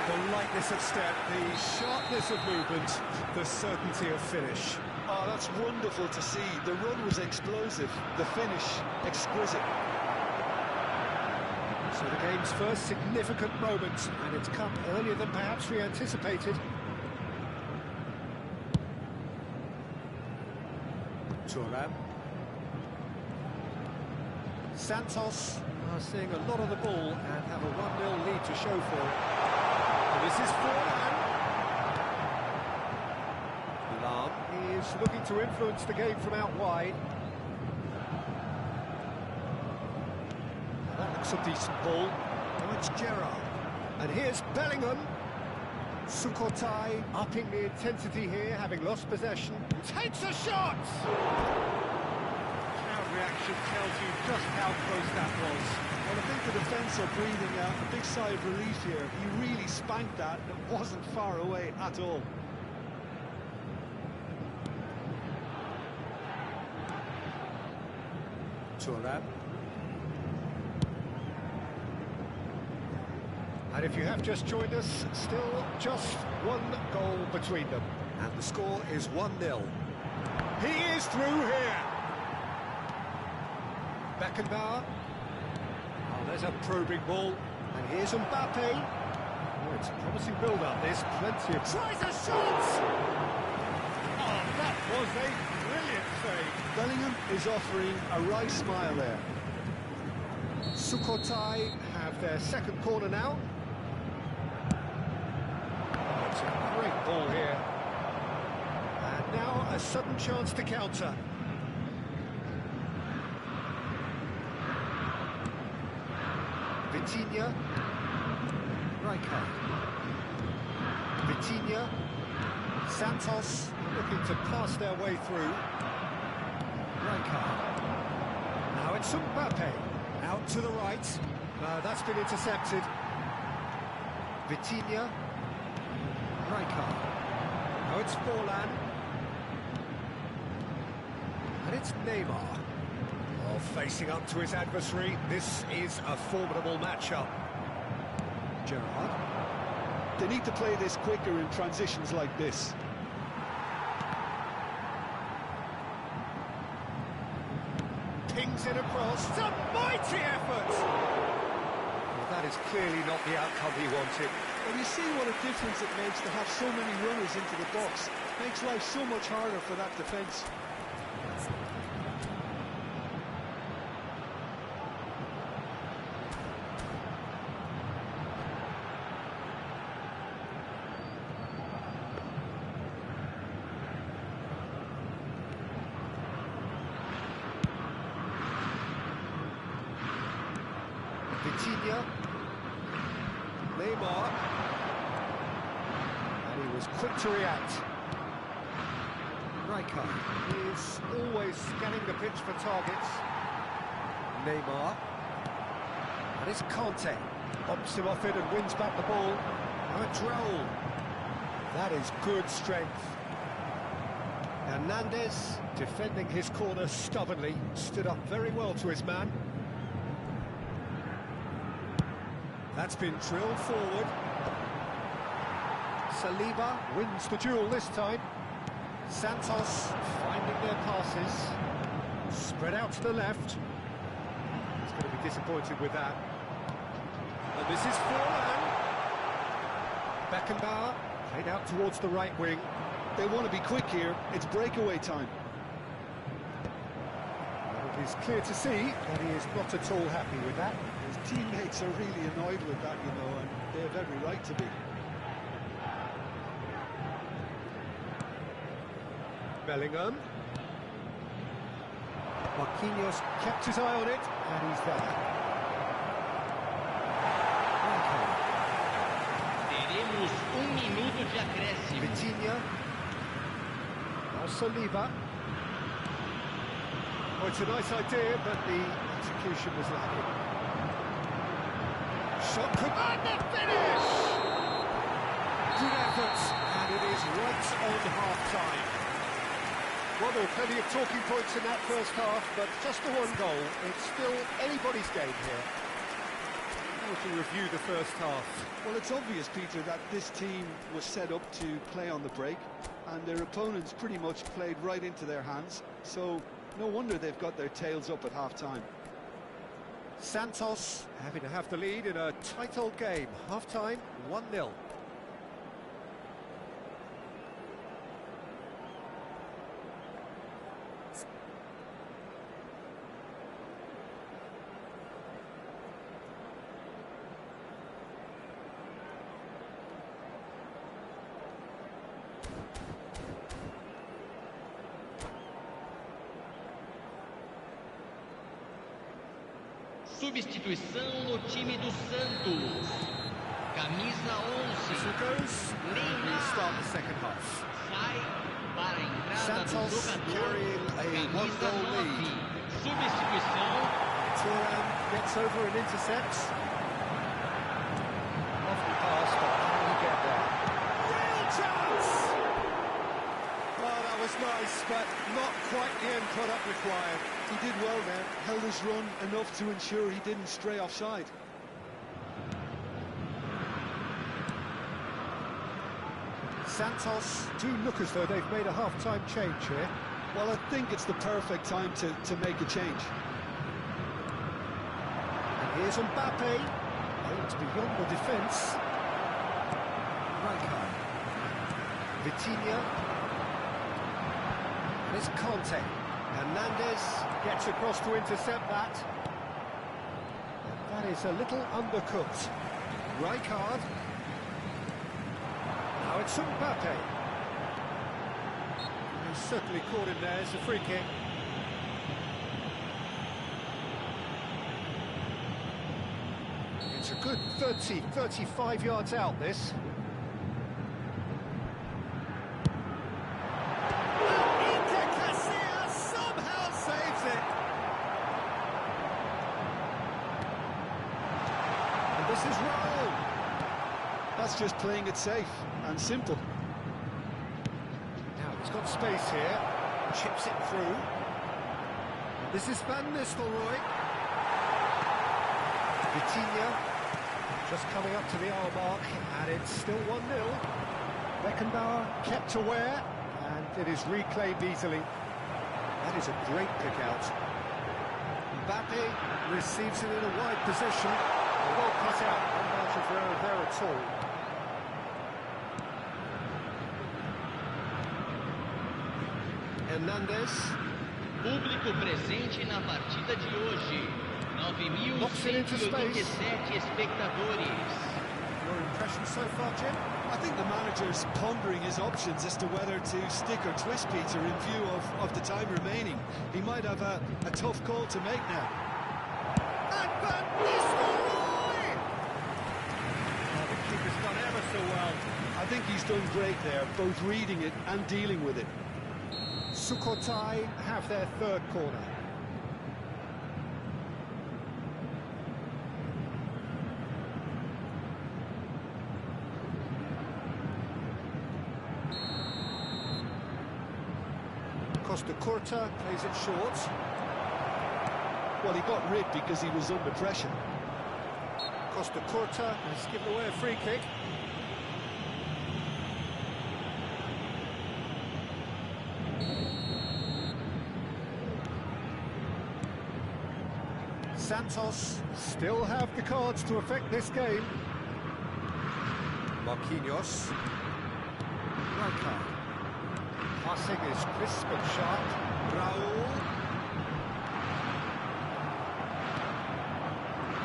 The lightness of step, the sharpness of movement, the certainty of finish. Oh, that's wonderful to see. The run was explosive, the finish exquisite. So the game's first significant moment, and it's come earlier than perhaps we anticipated. Thuram. Santos are seeing a lot of the ball and have a 1-0 lead to show for it. And this is Forlan. Lam is looking to influence the game from out wide. That looks a decent ball. Now it's Gerrard. And here's Bellingham. Sukhothai upping the intensity here, having lost possession. Takes a shot! Crowd reaction tells you just how close that was. Well, I think the defence are breathing a big sigh of relief here. He really spanked that, and it wasn't far away at all. Thuram. And if you have just joined us, still just one goal between them. And the score is 1-0. He is through here. Beckenbauer. Oh, there's a probing ball. And here's Mbappe. Oh, it's a promising build-up. There's plenty of... Tries a shot! Oh, that was a brilliant save. Bellingham is offering a wry smile there. Sukhothai have their second corner now. Oh, it's a great ball here. And now a sudden chance to counter. Vitinha. Rijkaard. Vitinha. Santos looking to pass their way through. Rijkaard. Now it's Mbappe. Out to the right. That's been intercepted. Vitinha. Rijkaard. Now it's Forlan. And it's Neymar. Oh, facing up to his adversary. This is a formidable matchup. Gerrard. They need to play this quicker in transitions like this. Pings it across. It's a mighty effort! Well, that is clearly not the outcome he wanted. Well, you see what a difference it makes to have so many runners into the box. Makes life so much harder for that defence. Vitinha. Neymar. And he was quick to react. Rijkaard is always scanning the pitch for targets. Neymar. And it's Conte. Bumps him off it and wins back the ball. Now it's Raul. That is good strength. Hernandez, defending his corner stubbornly, stood up very well to his man. That's been drilled forward. Saliba wins the duel this time. Santos finding their passes. Spread out to the left. He's going to be disappointed with that. And this is Forlan. Beckenbauer played out towards the right wing. They want to be quick here. It's breakaway time. It is clear to see that he is not at all happy with that. His teammates are really annoyed with that, you know, and they have every right to be. Bellingham. Marquinhos kept his eye on it, and he's there. Teremos minuto de acréscimo. Vitinha. Now Saliba. Oh, it's a nice idea, but the execution was lacking. Shot command and finish! Good effort, and it is right on half-time. Well, there were plenty of talking points in that first half, but just the one goal. It's still anybody's game here. How would you review the first half? Well, it's obvious, Peter, that this team was set up to play on the break, and their opponents pretty much played right into their hands, so no wonder they've got their tails up at half-time. Santos having to have the lead in a tight old game. Half-time, 1-0. Substituição no time do Santos. Camisa 11. Goes. We start the second half. Sai para a entrada Santos do jogador. carrying a Camisa one-goal 9. lead. Substituição. Turan gets over and intercepts. Lovely pass, but can he get there? Real chance! Oh, that was nice, but not quite the end product required. He did well there, held his run enough to ensure he didn't stray offside. Santos do look as though they've made a half-time change here. Well, I think it's the perfect time to make a change. And here's Mbappe, aimed beyond the defence. Rijkaard. Vitinha. And it's Conte. Hernandez gets across to intercept that. And that is a little undercooked. Rijkaard. Now it's Mbappe. He's certainly caught him there. It's a free kick. It's a good 30, 35 yards out, this. Somehow saves it. And this is Raul. That's just playing it safe and simple. Now he's got space here. Chips it through. This is Van Nistelrooy. VITORIA just coming up to the hour mark, and it's still 1-0. Beckenbauer kept aware, and it is reclaimed easily. That is a great pick out. Mbappe receives it in a wide position. Well cut out, no margin for error there at all. Hernandez. Público presente na partida de hoje. Knocks it into space. 9.187 espectadores. Your impression so far, Jim? I think the manager's pondering his options as to whether to stick or twist Peter in view of the time remaining. He might have a tough call to make now. And Van Nistelrooy! Oh, the keeper's done ever so well. I think he's done great there, both reading it and dealing with it. Sukhothai have their third corner. Costa Curta plays it short. Well, he got rid because he was under pressure. Costa Curta has given away a free kick. Santos still have the cards to affect this game. Marquinhos. Raça. Passing is crisp and sharp. Raul.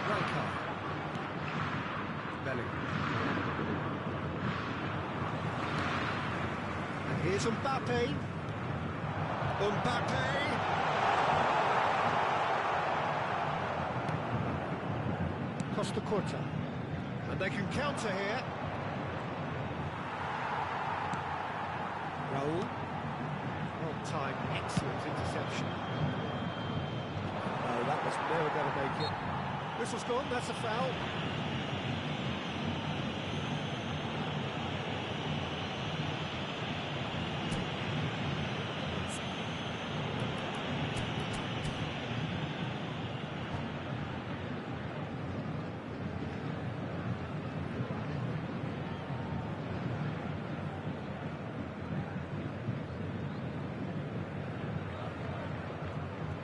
Raça. Bellingham. And here's Mbappe. Mbappe. Costa Curta. And they can counter here. Raul. Well-timed, excellent interception. No, that was never going to make it. Whistle's gone, that's a foul.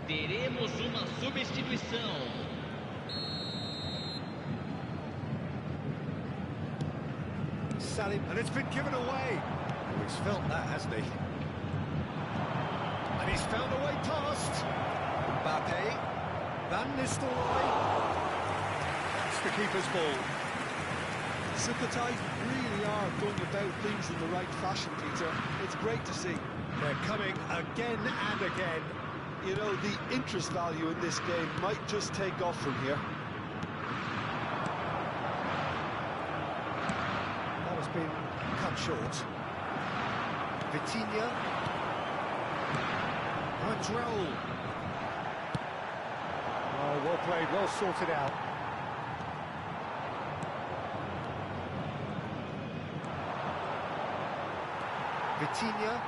Teremos uma substituição. Salim, and it's been given away. Oh, he's felt that, hasn't he? And he's found a way past. Mbappe. Van Nistelrooy. That's the keeper's ball. Sukhothai really are going about things in the right fashion, Peter. It's great to see. They're coming again and again. You know, the interest value in this game might just take off from here. That has been cut short. VITORIA. That's Raul. Oh, well played, well sorted out. VITORIA.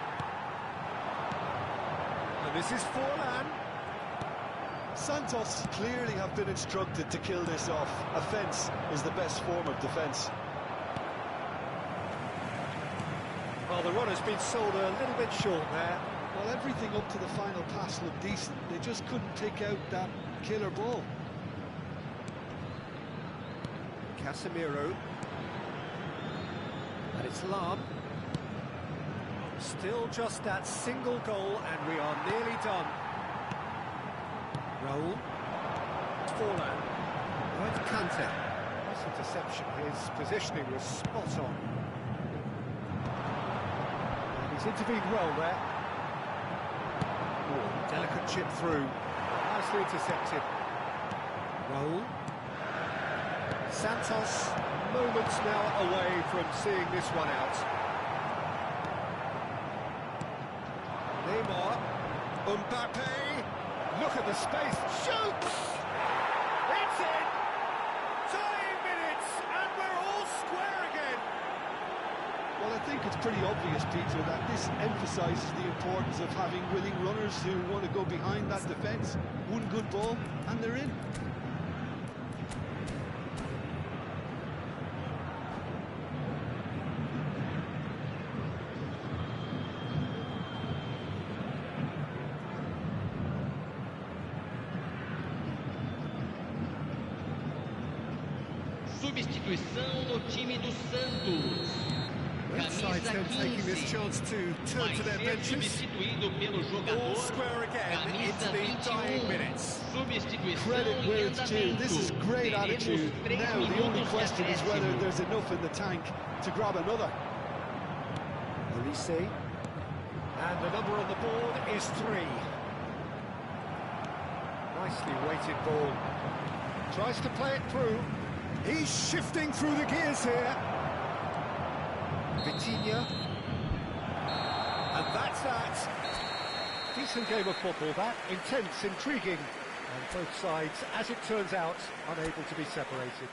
And this is Forlan. Santos clearly have been instructed to kill this off. Offence is the best form of defence. Well, the run has been sold a little bit short there. Well, everything up to the final pass looked decent. They just couldn't take out that killer ball. Casemiro. And it's Lam. Still just that single goal, and we are nearly done. Raul. Forlan. Right to Kante. Nice interception. His positioning was spot on. And he's intervened well there. Delicate chip through. Nicely intercepted. Raul. Santos, moments now away from seeing this one out. Neymar. Mbappe. Look at the space. Shoots! It's in! Tying minutes, and we're all square again. Well, I think it's pretty obvious, Peter, that this emphasises the importance of having willing runners who want to go behind that defence. One good ball, and they're in. Substituição no time do Santos. Both sides then taking this chance to turn to their benches. Substituído pelo All jogador. square again into the dying minutes. Credit where it's due. This is great attitude. Now the only question is whether there's enough in the tank to grab another. Nesse. And the number on the board is 3. Nicely weighted ball. Tries to play it through. He's shifting through the gears here. VITÓRIA. And that's that. Decent game of football, that. Intense, intriguing. And both sides, as it turns out, unable to be separated.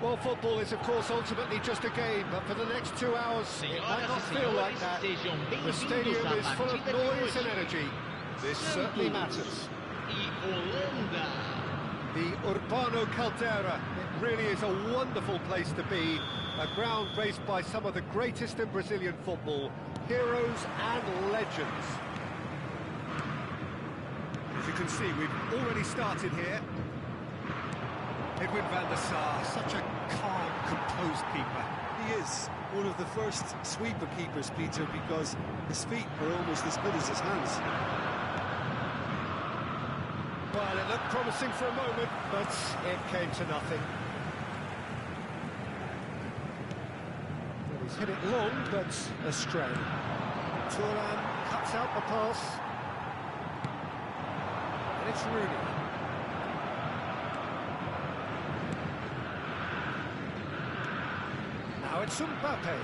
Well, football is, of course, ultimately just a game, but for the next 2 hours, it might not feel like that. The stadium is full of noise and energy. This certainly matters. The Urbano Caldera, it really is a wonderful place to be. A ground graced by some of the greatest in Brazilian football, heroes and legends. As you can see, we've already started here. Edwin van der Sar, such a calm, composed keeper. He is one of the first sweeper keepers, Peter, because his feet are almost as good as his hands. Well, it looked promising for a moment, but it came to nothing. Well, he's hit it long, but astray. Turan cuts out the pass. And it's Rooney. Now it's Mbappe.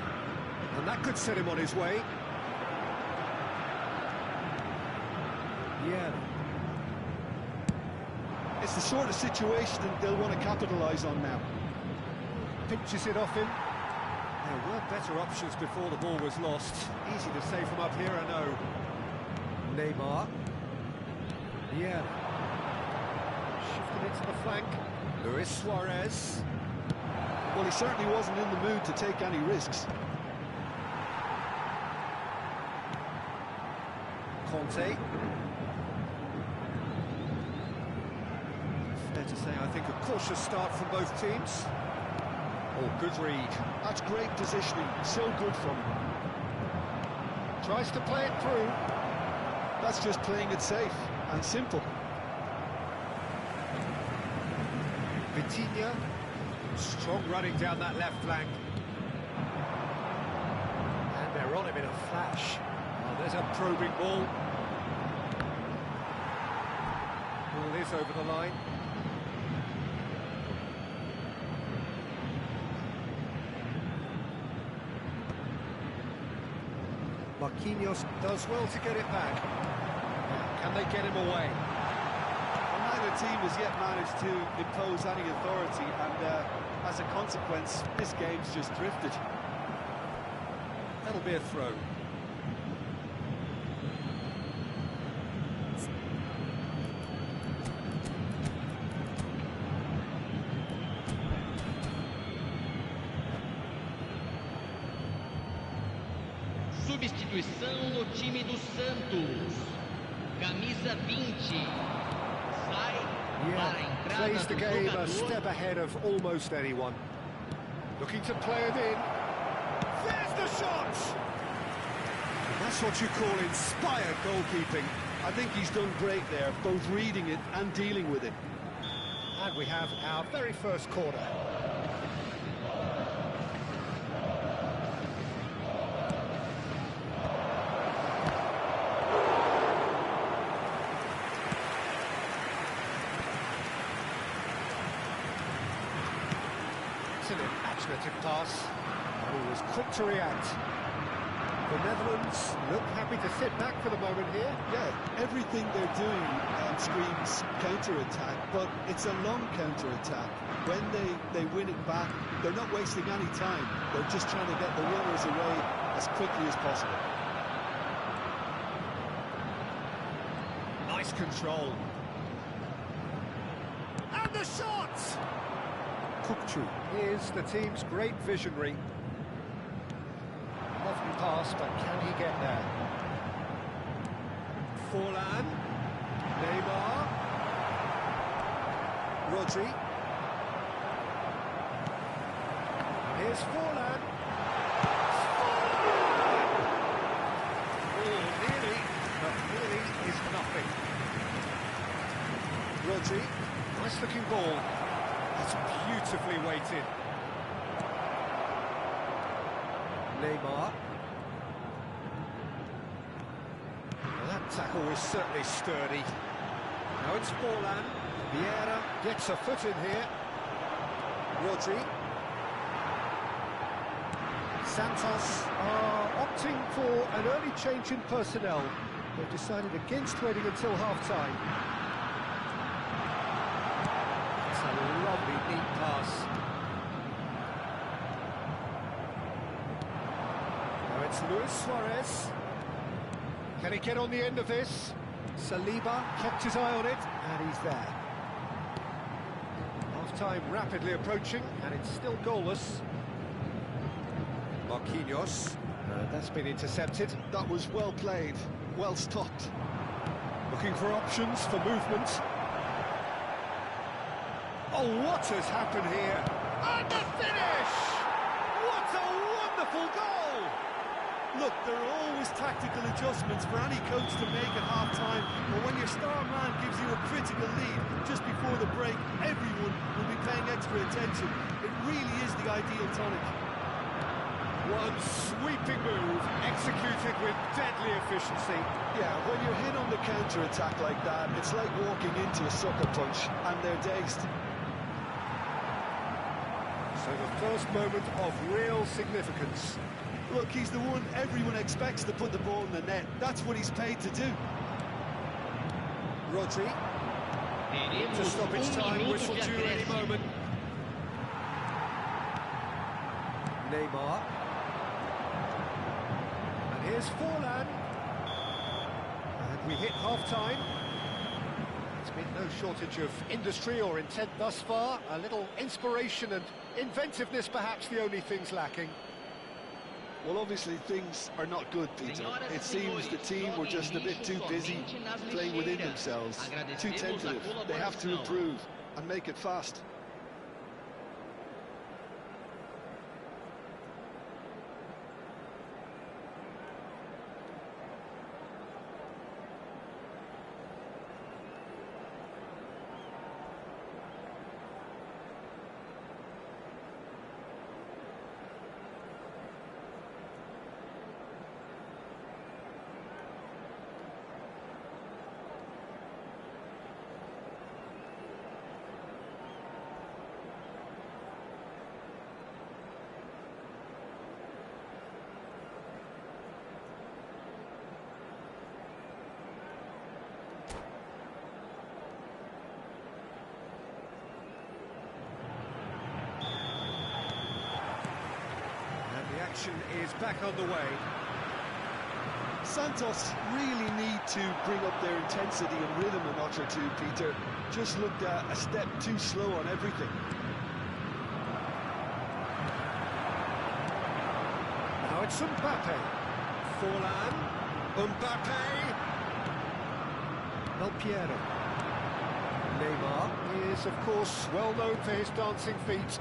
And that could set him on his way. Yeah. It's the sort of situation that they'll want to capitalise on now. Pinches it off him. There were better options before the ball was lost. Easy to say from up here, I know. Neymar. Yeah. Shifted it to the flank. Luis Suarez. Well, he certainly wasn't in the mood to take any risks. Conte. Fair to say, I think, a cautious start from both teams. Oh, good read. That's great positioning, so good from him. Tries to play it through. That's just playing it safe and simple. Vitinha. Strong running down that left flank. And they're on him in a flash. Oh, there's a probing ball. Ball is over the line. Marquinhos does well to get it back. Can they get him away? Well, neither team has yet managed to impose any authority, and as a consequence, this game's just drifted. That'll be a throw. Substituição no time do Santos. Camisa 20. Sai para a entrada Plays the do game a jogador. step ahead of almost anyone. Looking to play it in. There's the shot! That's what you call inspired goalkeeping. I think he's done great there, both reading it and dealing with it. And we have our very first corner. It's an imaginative pass. He was quick to react. The Netherlands look happy to sit back for the moment here. Yeah, everything they're doing screams counter-attack, but it's a long counter-attack. When they win it back, they're not wasting any time. They're just trying to get the runners away as quickly as possible. Nice control. And the shot! Cooktree. Here's the team's great visionary. Lovely pass, but can he get there? Forlan. Neymar. Rodri. Here's Forlan. Oh, nearly, but nearly is nothing. Rodri. Nice looking ball. That's beautifully weighted. Neymar. Well, that tackle was certainly sturdy. Now it's Forlan. Vieira gets a foot in here. Rodri. Santos are opting for an early change in personnel. They've decided against waiting until half-time. It's a lovely, neat pass. It's Luis Suarez. Can he get on the end of this? Saliba kept his eye on it, and he's there. Half-time rapidly approaching, and it's still goalless. Marquinhos. That's been intercepted. That was well played, well stopped. Looking for options for movement. Oh, what has happened here? And the finish! What a wonderful goal! Look, there are always tactical adjustments for any coach to make at half-time, but when your star man gives you a critical lead just before the break, everyone will be paying extra attention. It really is the ideal tonic. One sweeping move, executed with deadly efficiency. Yeah, when you're hit on the counter-attack like that, it's like walking into a sucker punch, and they're dazed. So the first moment of real significance. Look, he's the one everyone expects to put the ball in the net. That's what he's paid to do. Rodri. To stoppage time, whistle due any moment. Neymar. And here's Forlan. And we hit half-time. There's been no shortage of industry or intent thus far. A little inspiration and inventiveness, perhaps the only things lacking. Well, obviously things are not good, Peter. It seems the team were just a bit too busy playing within themselves, too tentative. They have to improve and make it fast. Is back on the way. Santos really need to bring up their intensity and rhythm a notch or two, Peter. Just looked a step too slow on everything. Now it's Mbappe. Forlan. Mbappe. Del Piero. Neymar is, of course, well known for his dancing feet.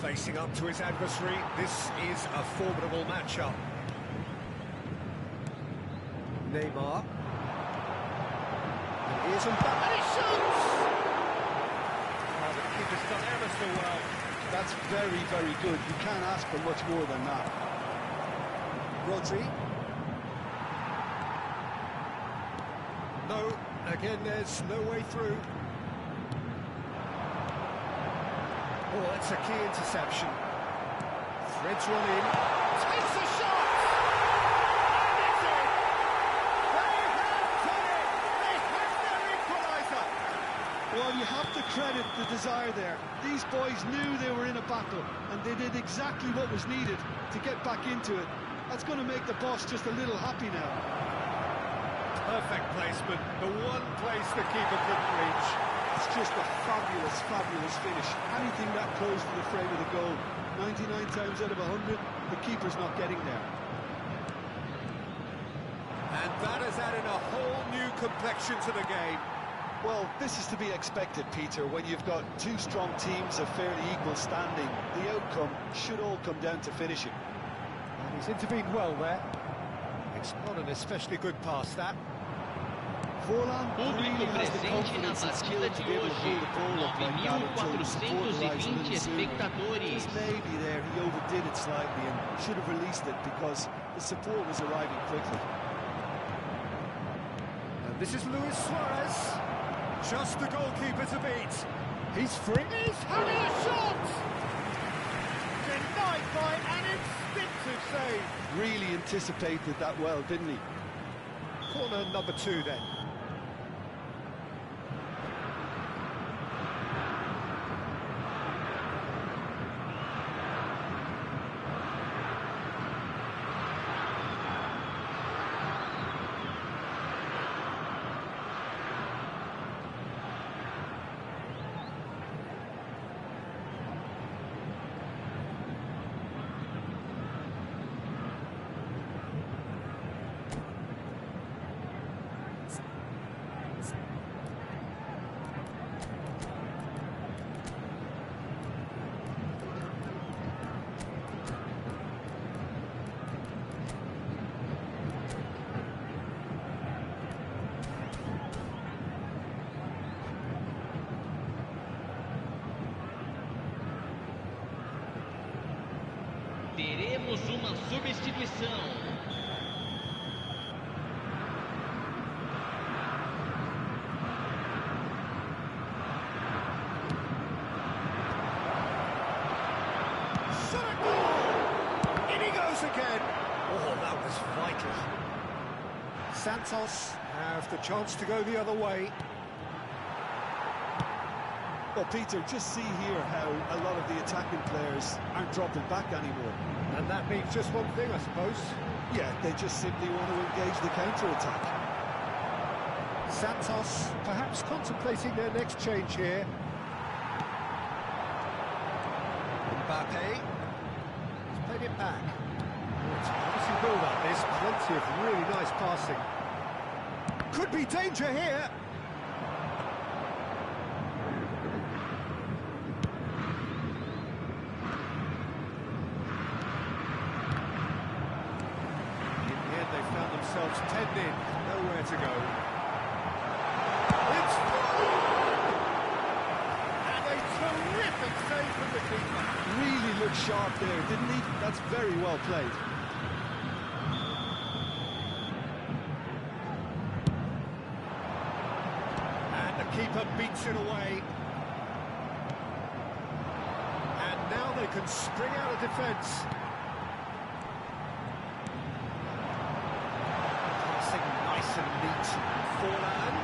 Facing up to his adversary, this is a formidable matchup. Neymar. And here's Mbappe, and he shoots! Oh, the keeper's done ever so well. That's very, very good. You can't ask for much more than that. Rodri. No, again, there's no way through. Oh, that's a key interception. Threads one in. Takes a shot! And it's in! They have done it! They have their equaliser! Well, you have to credit the desire there. These boys knew they were in a battle, and they did exactly what was needed to get back into it. That's going to make the boss just a little happy now. Perfect placement. The one place the keeper couldn't reach. It's just a fabulous, fabulous finish. Anything that close to the frame of the goal, 99 times out of 100, the keeper's not getting there. And that has added a whole new complexion to the game. Well, this is to be expected, Peter. When you've got two strong teams of fairly equal standing, the outcome should all come down to finishing. And he's intervened well there. It's not an especially good pass, that. Forlan really has the confidence and skill to be able to hold the ball up like that until the support arrives a little sooner. Just maybe there he overdid it slightly and should have released it because the support was arriving quickly. And this is Luis Suarez. Just the goalkeeper to beat. He's free. He's having a shot! Denied by an instinctive save. Really anticipated that well, didn't he? Corner number 2 then. Teremos uma substituição. In he goes again. Oh, that was vital. Santos have the chance to go the other way. Well, Peter, just see here how a lot of the attacking players aren't dropping back anymore. And that means just one thing, I suppose. Yeah, they just simply want to engage the counter-attack. Santos perhaps contemplating their next change here. Mbappe. He's played it back. Oh, it's a promising build-up, this. Plenty of really nice passing. Could be danger here. Themselves 10 in, nowhere to go. It's and a terrific save from the keeper. Really looked sharp there, didn't he? That's very well played. And the keeper beats it away. And now they can spring out of defence. Nice and neat. Forlan.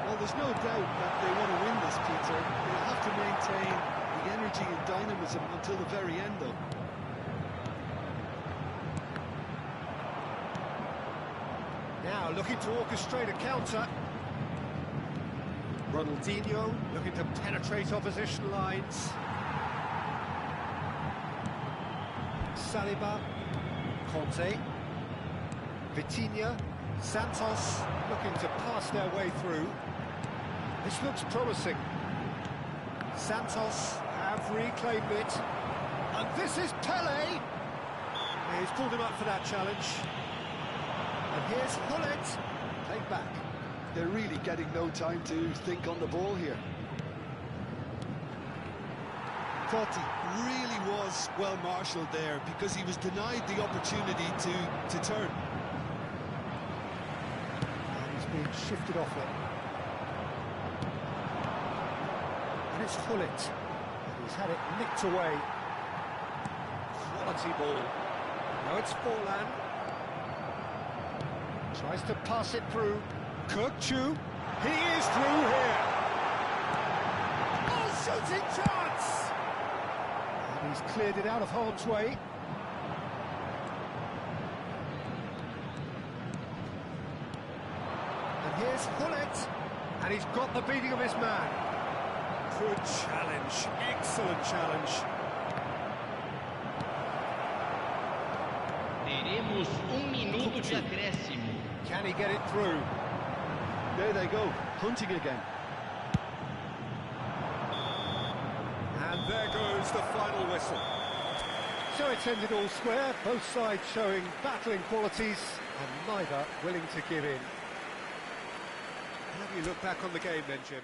Well, there's no doubt that they want to win this, Peter. They'll have to maintain the energy and dynamism until the very end, though. Now looking to orchestrate a counter. Ronaldinho looking to penetrate opposition lines. Saliba. Conte. Vitinha, Santos looking to pass their way through. This looks promising. Santos have reclaimed it. And this is Pele. He's pulled him up for that challenge. And here's Hullet, played back. They're really getting no time to think on the ball here. Thought he really was well marshalled there because he was denied the opportunity to turn. Being shifted off it. And it's Hullet. And he's had it nicked away. Quality ball. Now it's Forlan. Tries to pass it through. Kurkchu. He is through here. Oh, shooting chance! And he's cleared it out of harm's way. Here's Hullet, and he's got the beating of his man. Good challenge, excellent challenge. Teremos minuto de acréscimo. Can he get it through? There they go, hunting again. And there goes the final whistle. So it's ended all square, both sides showing battling qualities, and neither willing to give in. How do you look back on the game then, Jim?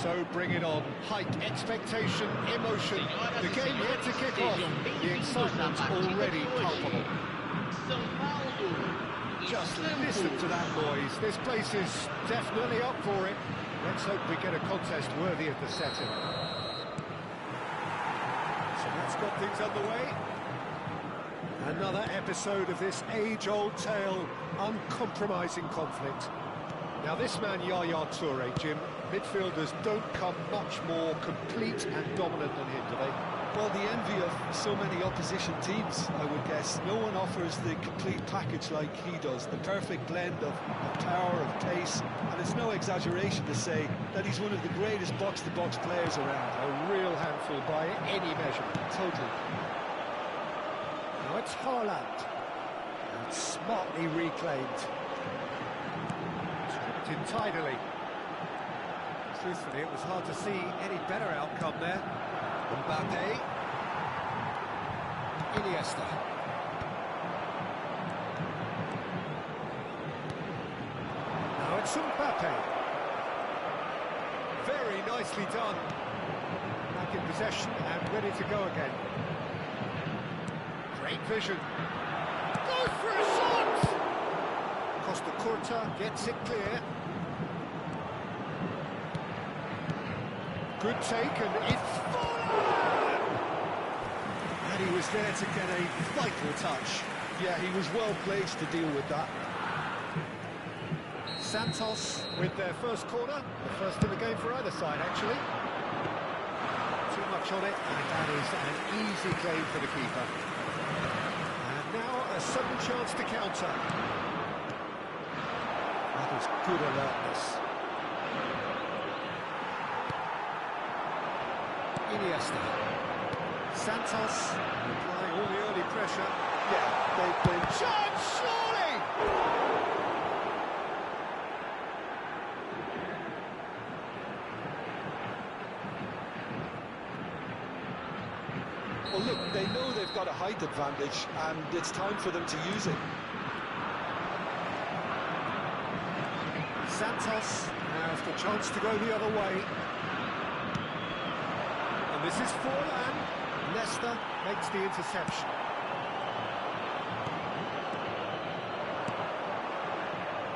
So bring it on. Hype, expectation, emotion. The game yet to kick off. The excitement already palpable. Just listen to that noise. This place is definitely up for it. Let's hope we get a contest worthy of the setting. So that's got things underway. Another episode of this age-old tale, uncompromising conflict. Now this man, Yaya Toure, Jim, midfielders don't come much more complete and dominant than him, do they? Well, the envy of so many opposition teams, I would guess. No one offers the complete package like he does, the perfect blend of power, of pace, and it's no exaggeration to say that he's one of the greatest box-to-box players around. A real handful by any measure. Totally. Now it's Haaland. And smartly reclaimed. Scripted tidily. Truthfully, it was hard to see any better outcome there. Mbappe. Iniesta. Now it's Mbappe. Very nicely done. Back in possession and ready to go again. Great vision. Goes for a shot! Costa Curta gets it clear. Good take, and it's Fuller! And he was there to get a vital touch. Yeah, he was well placed to deal with that. Santos with their first corner, the first in the game for either side, actually. Too much on it, and that is an easy claim for the keeper. And now a sudden chance to counter. That is good alertness. Iniesta. Santos applying all the early pressure. Yeah, they've been... Chance, surely! Well, look, they know they've got a height advantage, and it's time for them to use it. Santos has the chance to go the other way. And this is Forlan. Leicester makes the interception.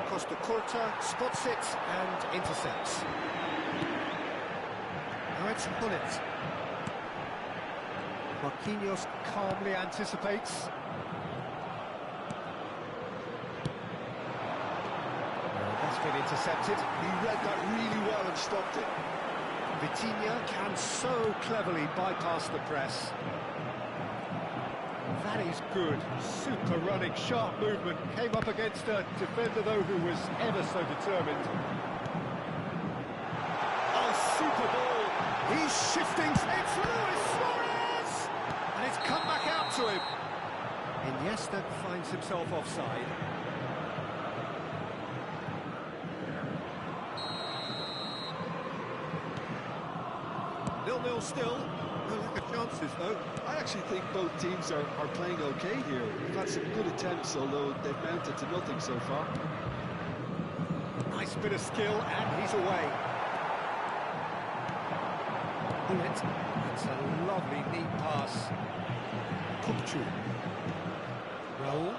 Costa Curta spots it and intercepts. Now it's Hullet. Marquinhos calmly anticipates. That's been intercepted. He read that really well and stopped it. Vitinha can so cleverly bypass the press. That is good. Super running, sharp movement. Came up against a defender, though, who was ever so determined. Oh, super ball. He's shifting. It's Luis Suarez! And it's come back out to him. Iniesta finds himself offside. 0-0 still. No lack of chances, though. I actually think both teams are playing okay here. They've had some good attempts, although they've mounted to nothing so far. Nice bit of skill, and he's away. Bullet. It's a lovely, neat pass. Kupchu. Raul.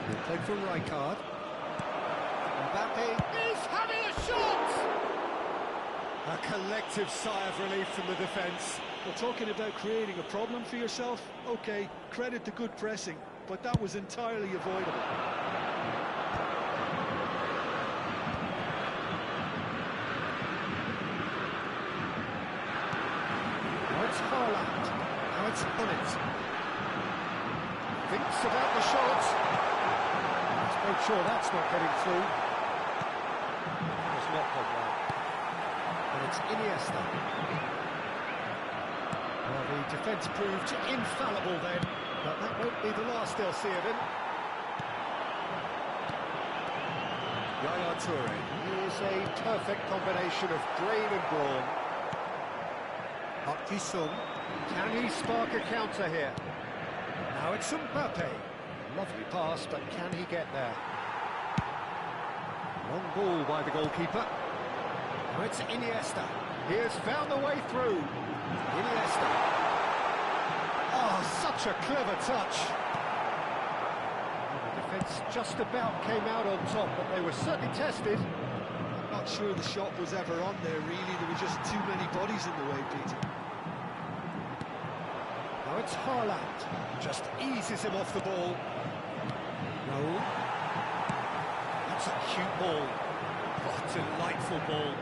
He'll play for Rijkaard. Mbappe is having a shot! A collective sigh of relief from the defence. Well, talking about creating a problem for yourself, OK, credit to good pressing, but that was entirely avoidable. Now it's Haaland. Now it's Hullet. Thinks about the shot. Let's make sure that's not getting through. It's not gone well. And it's Iniesta. Well, the defence proved infallible then, but that won't be the last they'll see of him. Yaya Toure is a perfect combination of brain and brawn. Aqui, can he spark a counter here? Now it's Mbappe. Lovely pass, but can he get there? Long ball by the goalkeeper. Now it's Iniesta. He has found the way through. Iniesta. Oh, such a clever touch. The defence just about came out on top, but they were certainly tested. I'm not sure the shot was ever on there, really. There were just too many bodies in the way, Peter. Now it's Haaland. Just eases him off the ball. No. That's a cute ball. Oh, delightful ball.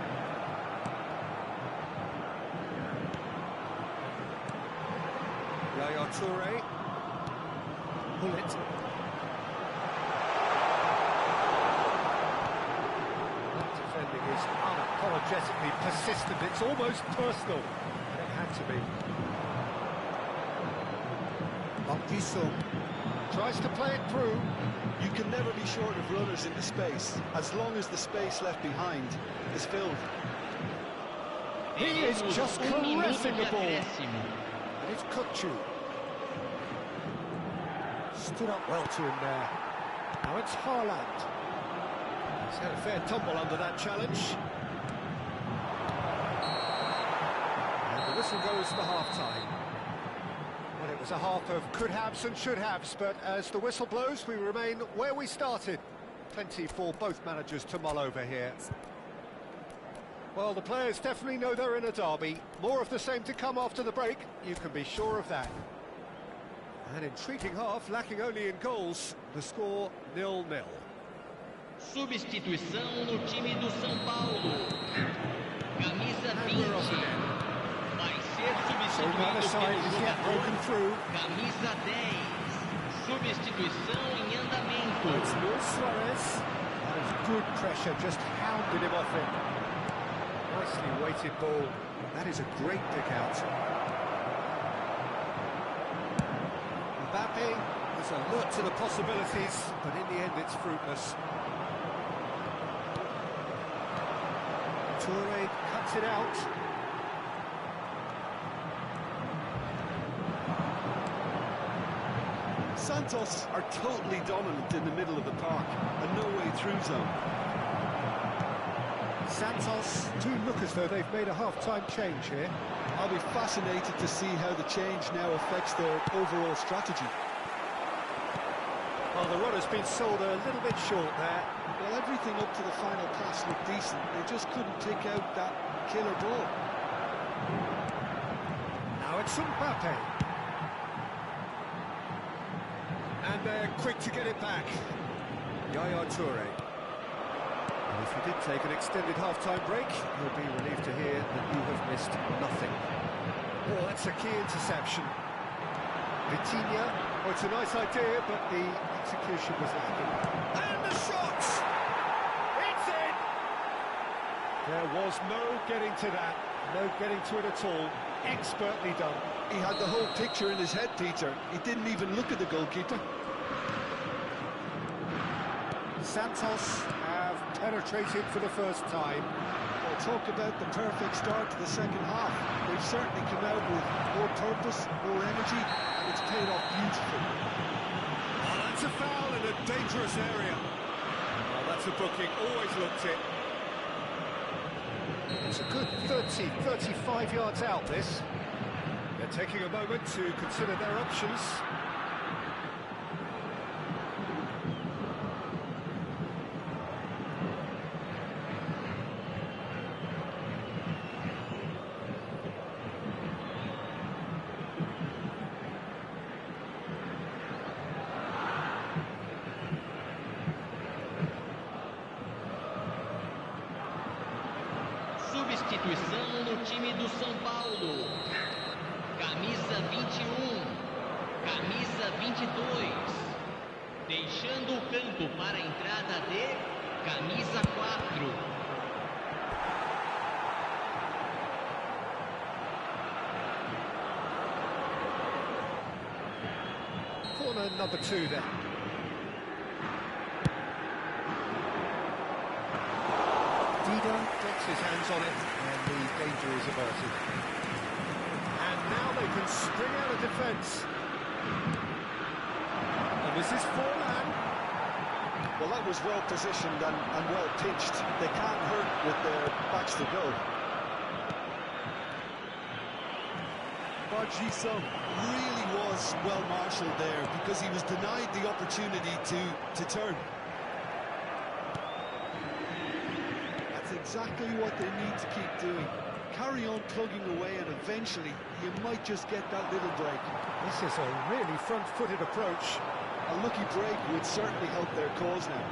Yaya Toure. Pull it. That defending is unapologetically persistent. It's almost personal. And it had to be. DIVISÃO tries to play it through. You can never be short of runners in the space, as long as the space left behind is filled. He is just caressing the ball. And it's Curte. Stood up well to him there. Now it's Haaland. He's had a fair tumble under that challenge. And the whistle goes for half-time. Well, it was a half of could-haves and should-haves, but as the whistle blows, we remain where we started. Plenty for both managers to mull over here. Well, the players definitely know they're in a derby. More of the same to come after the break, you can be sure of that. An intriguing half, lacking only in goals. The score 0-0. Substituição no time do São Paulo. Camisa 20. Vai ser substituído pelo jogador. Camisa 10. Substituição em andamento. It's Luis Suarez. That is good pressure, just hounded him off it. Nicely weighted ball. That is a great pick out. Mbappe is alert to the possibilities, but in the end it's fruitless. Toure cuts it out. Santos are totally dominant in the middle of the park, a no-way-through zone. Santos do look as though they've made a half-time change here. I'll be fascinated to see how the change now affects their overall strategy. Well, the run has been sold a little bit short there. Well, everything up to the final pass looked decent. They just couldn't take out that killer ball. Now it's Mbappe. And they're quick to get it back. Yaya Toure. And if you did take an extended half-time break, you'll be relieved to hear that you have missed nothing. Oh, that's a key interception. Vitinha, oh, it's a nice idea, but the execution was lacking. And the shot! It's in! There was no getting to that, no getting to it at all. Expertly done. He had the whole picture in his head, Peter. He didn't even look at the goalkeeper. Santos have penetrated for the first time. Well, talk about the perfect start to the second half. They've certainly come out with more purpose, more energy, and it's paid off beautifully. Oh, that's a foul in a dangerous area. Oh, that's a booking, always looked it. It's a good 30, 35 yards out, this. They're taking a moment to consider their options. Substituição no time do São Paulo. Camisa 21, camisa 22. Deixando o campo para a entrada de camisa 4. Corner number 2 then. Dida gets his hands on it, and the danger is averted. And now they can spring out of defence. And this is Forlan. Well, that was well positioned and well pitched. They can't hurt with their backs to go. Bargiso really was well marshalled there because he was denied the opportunity to turn. That's exactly what they need to keep doing. Carry on plugging away, and eventually you might just get that little break. This is a really front-footed approach. A lucky break would certainly help their cause now.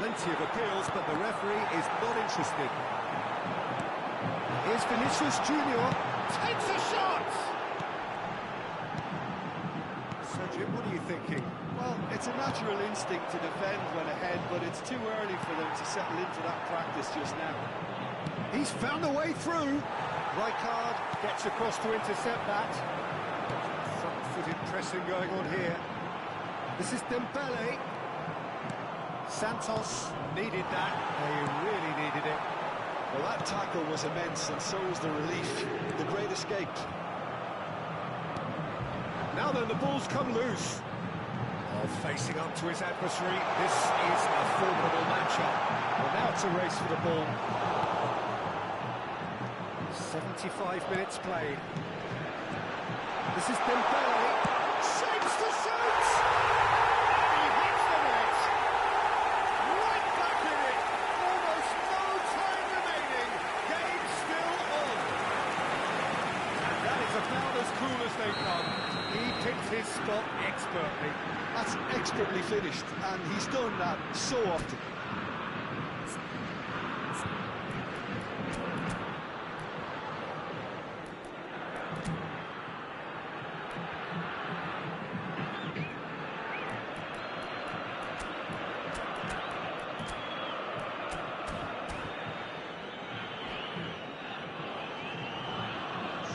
Plenty of appeals, but the referee is not interested. Here's Vinicius Junior. Takes a shot! Sergio, what are you thinking? Well, it's a natural instinct to defend when ahead, but it's too early for them to settle into that practice just now. He's found a way through. Rijkaard gets across to intercept that. Front-footed pressing going on here. This is Dembele. Santos needed that. They really needed it. Well, that tackle was immense, and so was the relief. The great escape. Now then, the ball's come loose. Oh, facing up to his adversary. This is a formidable matchup. Well, now it's a race for the ball. 75 minutes played. This is Dembele. Shapes to shoot! He hits the net. Right back in it. Almost no time remaining. Game still on. And that is about as cool as they come. He picked his spot expertly. That's expertly finished, and he's done that so often.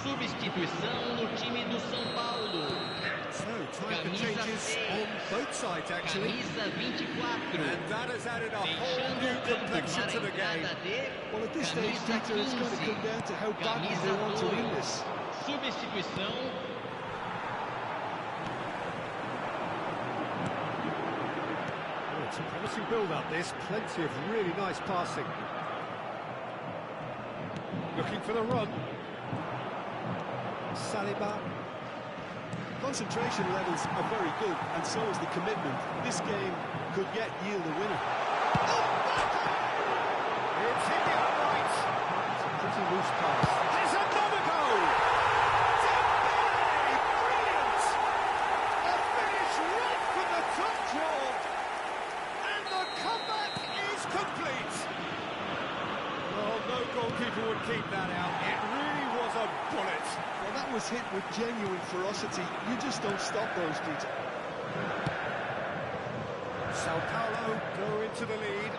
Substituição no time do São Paulo. So, time for Camisa changes 6. on both sides, actually. Camisa 24. And that has added a whole Deixando new o campo complexion para to a the game. entrada de Well, at this stage, camisa Peter, it's going to 15. come down to how badly they Camisa want to win this. Substituição. Oh, it's a promising build-up, this. Plenty of really nice passing. Looking for the run. Saliba. Concentration levels are very good, and so is the commitment. This game could yet yield a winner. It's hit the upright. It's a pretty loose pass. There's another goal! Dembele! Brilliant! A finish right from the top draw. And the comeback is complete. Oh, no goalkeeper would keep that out. It really was a bullet. Well, that was hit with genuine ferocity. You just don't stop those, Peter. Sao Paulo go into the lead.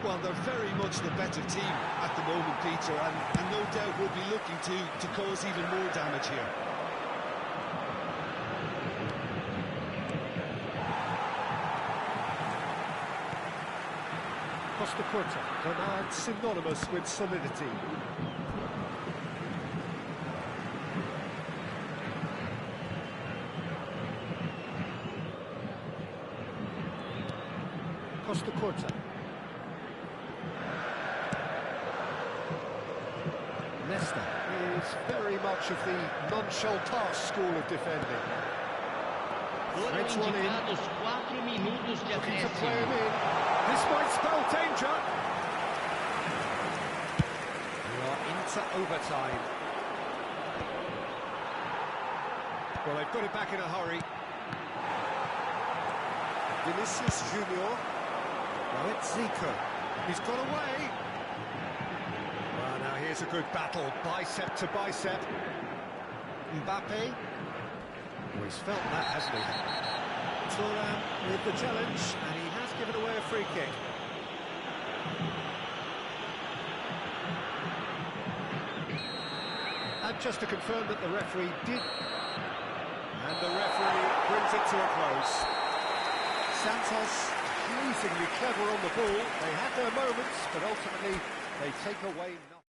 Well, they're very much the better team at the moment, Peter, and no doubt will be looking to cause even more damage here. Costa Curta, Bernard synonymous with solidity. Costa Curta. Nesse is very much of the non-Choltas school of defending. Foram Threads one in. indicados 4 minutos de Looking to play him acréscimo. in. This might spell danger. We are into overtime. Well, they've got it back in a hurry. Vinicius Junior. Now it's Zico. He's got away. Well, now here's a good battle, bicep to bicep. Mbappe. Oh, he's felt that, hasn't he? Thuram with the challenge, and he has given away a free kick. And just to confirm that the referee did... And the referee brings it to a close. Santos, pleasingly clever on the ball. They had their moments, but ultimately they take away nothing.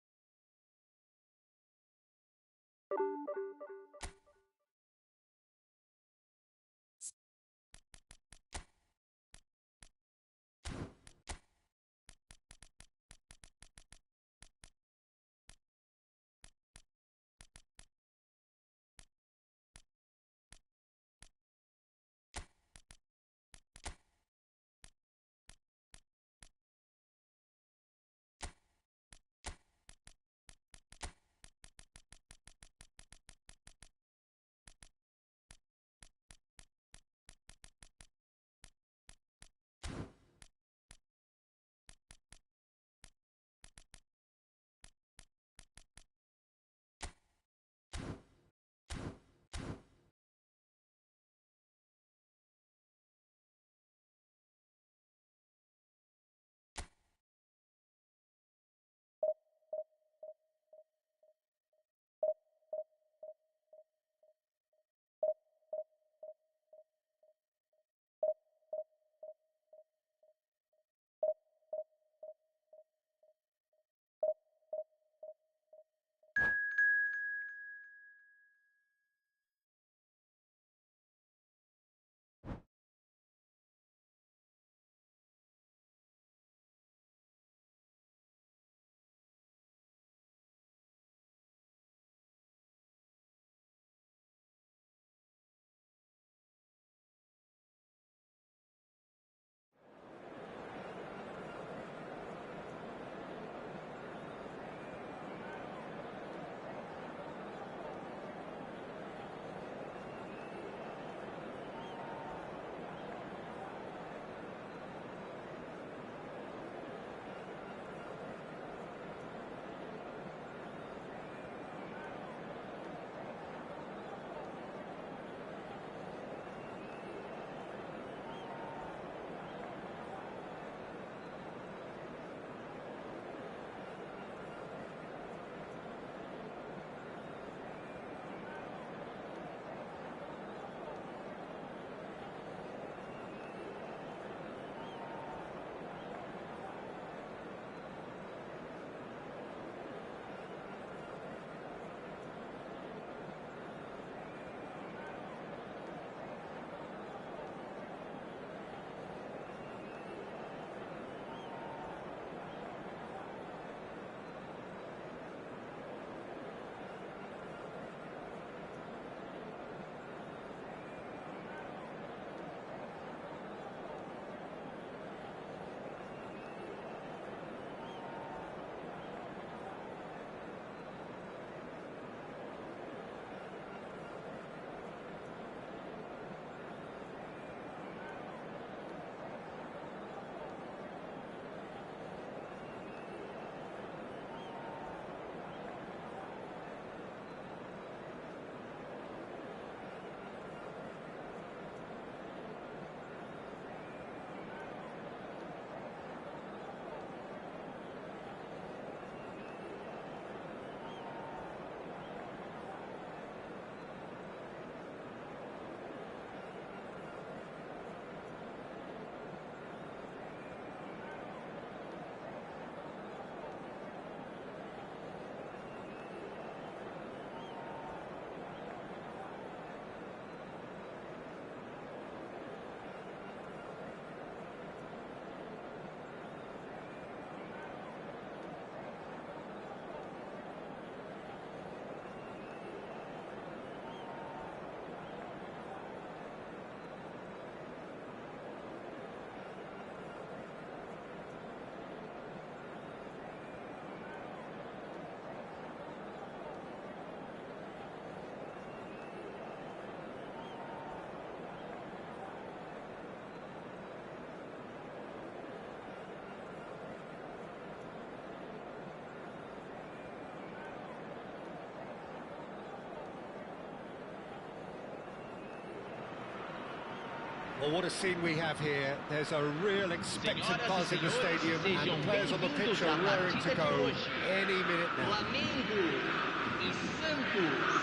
Well, what a scene we have here. There's a real expectant buzz in the stadium, and the players on the pitch are raring to go any minute now.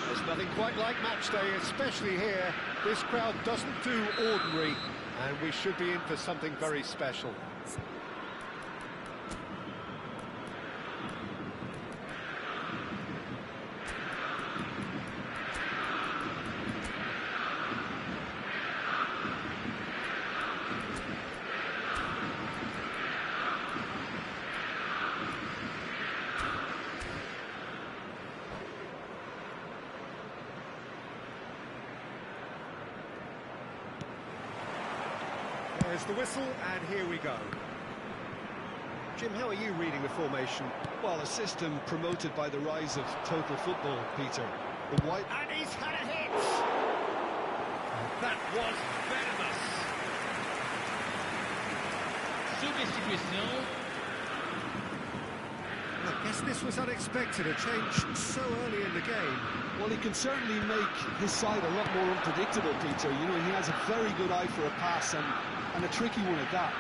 There's nothing quite like match day, especially here. This crowd doesn't do ordinary, and we should be in for something very special. There's the whistle, and here we go. Jim, how are you reading the formation? Well, a system promoted by the rise of total football, Peter. The white... And he's had a hit! That was venomous. Substituição. I guess this was unexpected, a change so early in the game. Well, he can certainly make his side a lot more unpredictable, Peter. You know, he has a very good eye for a pass and a tricky one at that.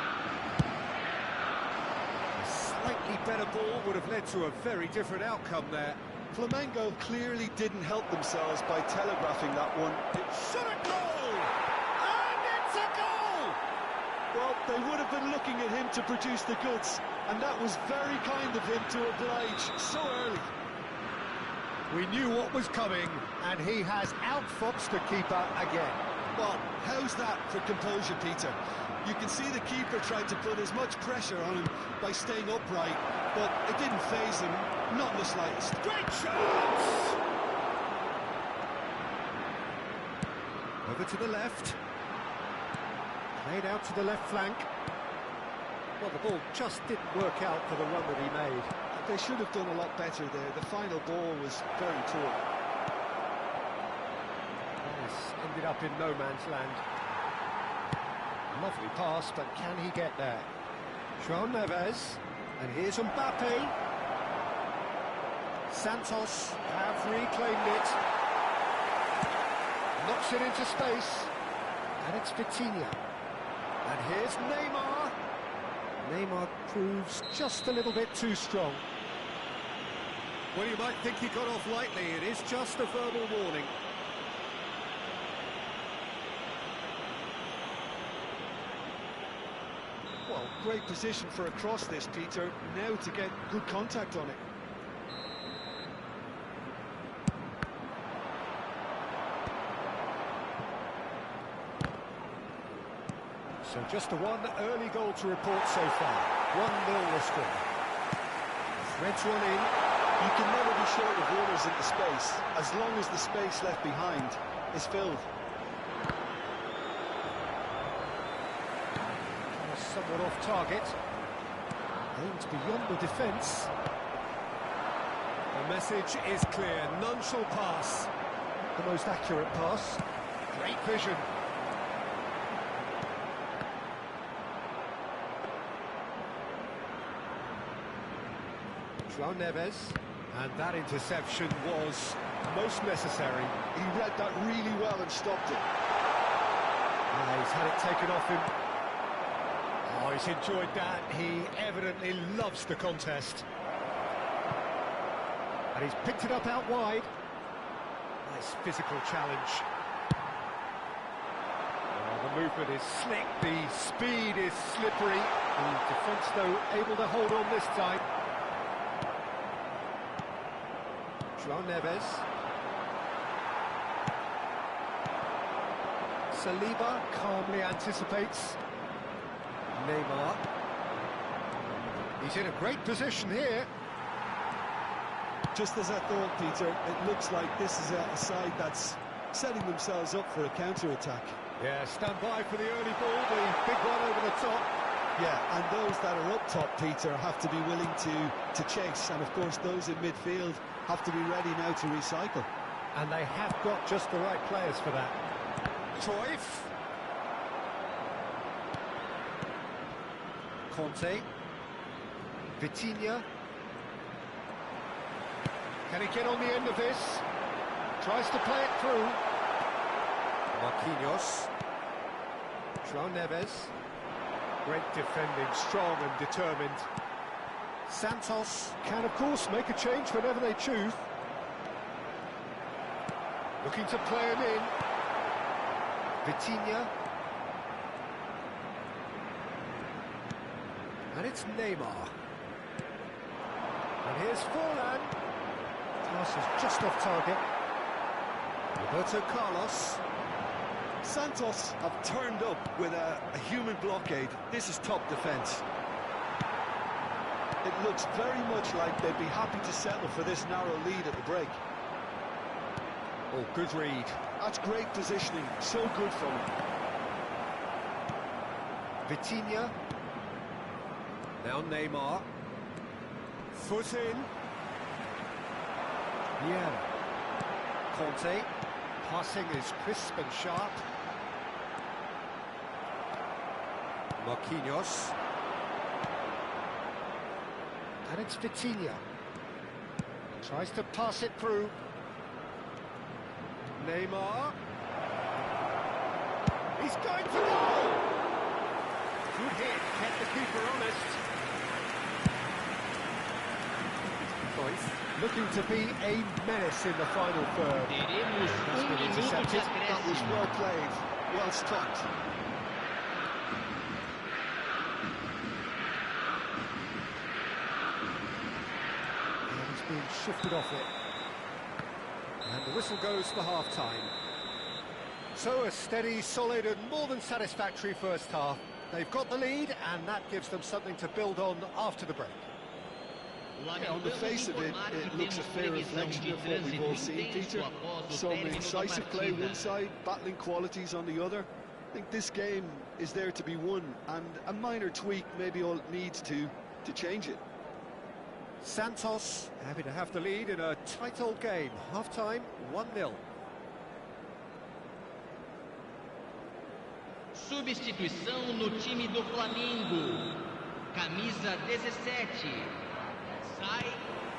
A slightly better ball would have led to a very different outcome there. Flamengo clearly didn't help themselves by telegraphing that one. Shot a goal! And it's a goal! Well, they would have been looking at him to produce the goods, and that was very kind of him to oblige so early. We knew what was coming, and he has outfoxed the keeper again. Well, how's that for composure, Peter? You can see the keeper tried to put as much pressure on him by staying upright, but it didn't faze him, not in the slightest. Great chance! Over to the left. Played out to the left flank. Well, the ball just didn't work out for the run that he made. They should have done a lot better there. The final ball was very poor. This ended up in no man's land. Lovely pass, but can he get there? João Neves, and here's Mbappe. Santos have reclaimed it. Knocks it into space, and it's Vitinha. And here's Neymar. Neymar proves just a little bit too strong. Well, you might think he got off lightly. It is just a verbal warning. Well, great position for a cross this, Peter. Now to get good contact on it. So just a one early goal to report so far. 1-0 the score. Threads one in. You can never be short of runners into space, as long as the space left behind is filled. Somewhat off target. Aimed beyond the defence. The message is clear. None shall pass. The most accurate pass. Great vision. João Neves, and that interception was most necessary. He read that really well and stopped it. He's had it taken off him. Oh, he's enjoyed that. He evidently loves the contest. And he's picked it up out wide. Nice physical challenge. Oh, the movement is slick, the speed is slippery. The defence, though, able to hold on this time. João Neves. Saliba calmly anticipates. Neymar. He's in a great position here. Just as I thought, Peter, it looks like this is a side that's setting themselves up for a counter-attack. Yeah, stand by for the early ball, the big one over the top. Yeah, and those that are up top, Peter, have to be willing to chase. And, of course, those in midfield have to be ready now to recycle. And they have got just the right players for that. Cruyff. Conte. Vitinha. Can he get on the end of this? Tries to play it through. Marquinhos. João Neves. Great defending, strong and determined. Santos can, of course, make a change whenever they choose. Looking to play him in. Vitinha. And it's Neymar. And here's Forlan. Pass is just off target. Roberto Carlos. Santos have turned up with a human blockade. This is top defence. It looks very much like they'd be happy to settle for this narrow lead at the break. Oh, good read. That's great positioning, so good from him. Vitinha. Now Neymar. Foot in. Yeah. Conte. Passing is crisp and sharp. Marquinhos. And it's Vitinha. Tries to pass it through. Neymar. He's going for goal! Good hit, kept the keeper honest. Cruyff looking to be a menace in the final third. Teremos minuto de That was acréscimo. well played, well stopped. And he's being shifted off it. And the whistle goes for half-time. So a steady, solid and more than satisfactory first half. They've got the lead and that gives them something to build on after the break. Yeah, on the face of it, it looks a fair reflection of what we've all seen, Peter. Some incisive play one side, battling qualities on the other. I think this game is there to be won, and a minor tweak maybe all it needs to change it. Santos happy to have the lead in a tight old game. Half-time, 1-0. Substituição no time do Flamengo. Camisa 17. Sai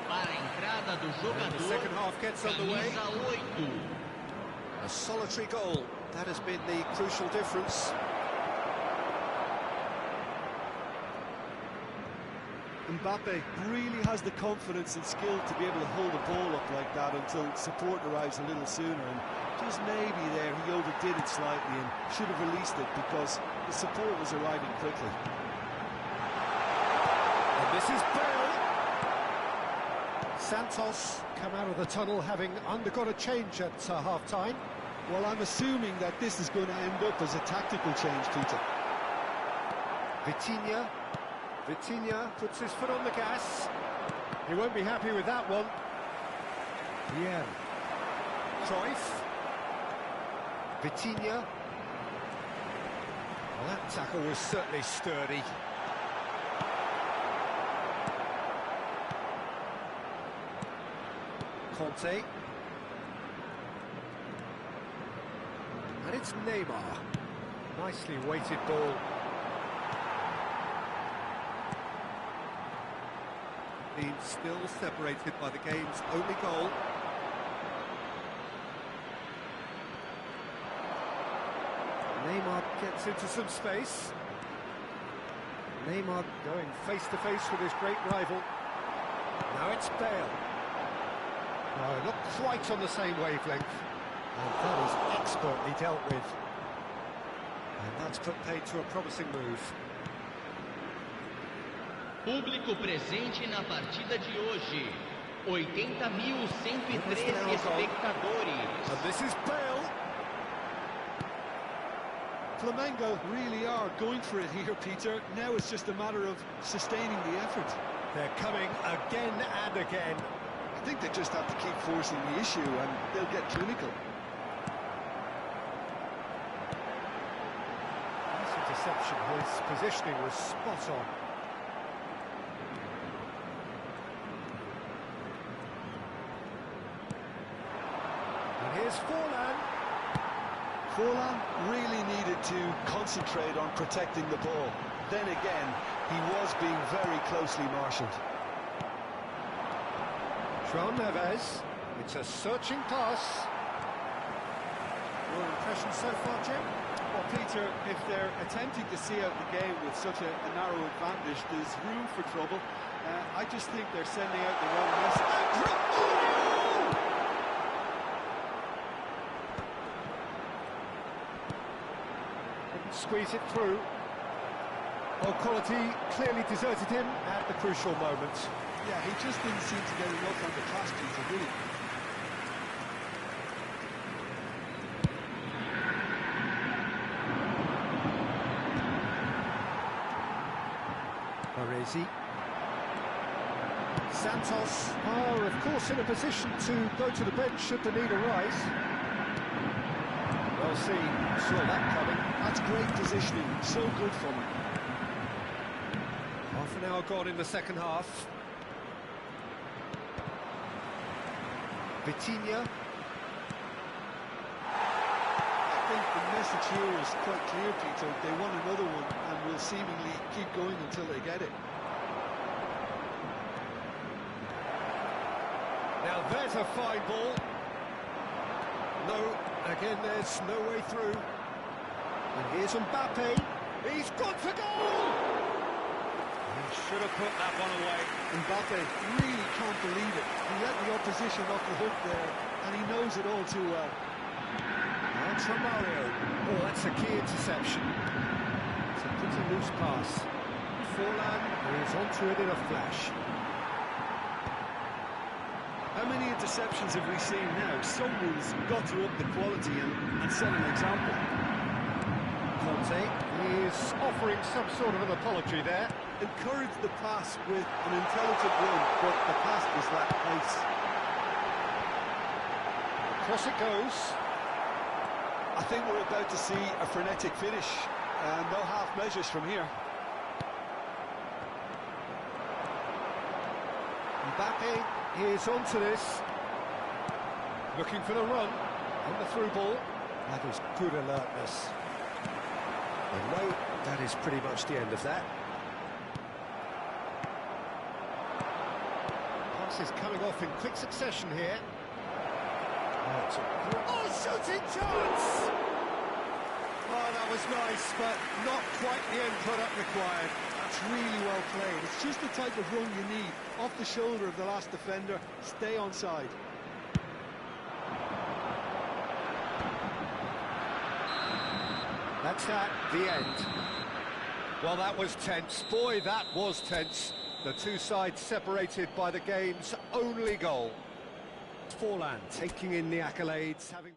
para a entrada do And the second jogador. half gets underway. Camisa 8. A solitary goal. That has been the crucial difference. Mbappe really has the confidence and skill to be able to hold the ball up like that until support arrives a little sooner, and just maybe there he overdid it slightly and should have released it because the support was arriving quickly. And this is Bale. Santos come out of the tunnel having undergone a change at half-time. Well, I'm assuming that this is going to end up as a tactical change, Peter. Vitinha. Vitinha puts his foot on the gas. He won't be happy with that one. Yeah. Cruyff. Vitinha. Well, that tackle was certainly sturdy. Conte. And it's Neymar. Nicely weighted ball. Team still separated by the game's only goal. Neymar gets into some space. Neymar going face-to-face with his great rival. Now it's Bale. No, not quite on the same wavelength. And that is expertly dealt with. And that's put paid to a promising move. Público presente na partida de hoje. 80.103 espectadores. And this is Bale. Flamengo really are going for it here, Peter. Now it's just a matter of sustaining the effort. They're coming again and again. I think they just have to keep forcing the issue and they'll get clinical. Nice interception. His positioning was spot on. And here's Forlan. Forlan really needed to concentrate on protecting the ball. Then again, he was being very closely marshalled. João Neves. It's a searching pass. Your impression so far, Jim? Well, Peter, if they're attempting to see out the game with such a narrow advantage, there's room for trouble. I just think they're sending out the wrong message. Couldn't squeeze it through. Well, quality clearly deserted him at the crucial moment. Yeah, he just didn't seem to get enough on the pass, Peter, really. Baresi. Santos are, of course, in a position to go to the bench should the need arise. Well seen, saw that coming. That's great positioning, so good for him. Half an hour gone in the second half. Vitinha. I think the message here is quite clear, Peter. They want another one and will seemingly keep going until they get it. Now there's a fine ball. No, again there's no way through. And here's Mbappe. He's gone for goal! He should have put that one away. Mbappe really can't believe it. He let the opposition off the hook there, and he knows it all too well. Ultra Mario. Oh, that's a key interception. It's a pretty loose pass. Forlan is onto it in a flash. How many interceptions have we seen now? Someone's got to up the quality and set an example. Conte is offering some sort of an apology there. Encouraged the pass with an intelligent run, but the pass was lacked pace. Across it goes. I think we're about to see a frenetic finish, and no half measures from here. Mbappe is onto this. Looking for the run. On the through ball. That is good alertness. And no, that is pretty much the end of that. Pass is coming off in quick succession here. Oh, it's a shooting chance! Oh, that was nice, but not quite the end product required. That's really well played. It's just the type of run you need. Off the shoulder of the last defender, stay onside. That's that, the end. Well, that was tense. Boy, that was tense. The two sides separated by the game's only goal. Forlan taking in the accolades, having...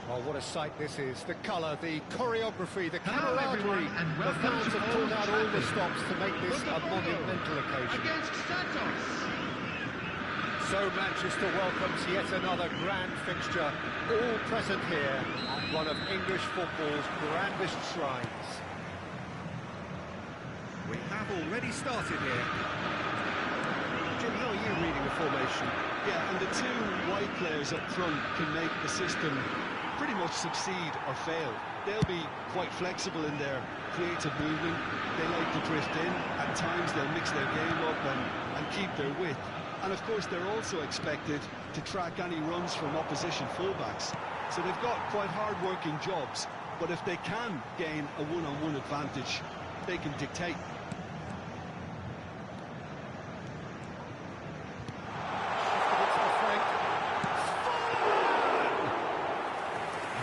Oh, what a sight this is. The colour, the choreography, the camaraderie. The fans have pulled out all the stops to make this a monumental occasion. Against Santos. So Manchester welcomes yet another grand fixture, all present here at one of English football's grandest shrines. We have already started here. Jim, how are you reading the formation? Yeah, and the two wide players up front can make the system pretty much succeed or fail. They'll be quite flexible in their creative movement. They like to drift in. At times they'll mix their game up and keep their width. And of course they're also expected to track any runs from opposition fullbacks. so they've got quite hard-working jobs, but if they can gain a one-on-one advantage, they can dictate.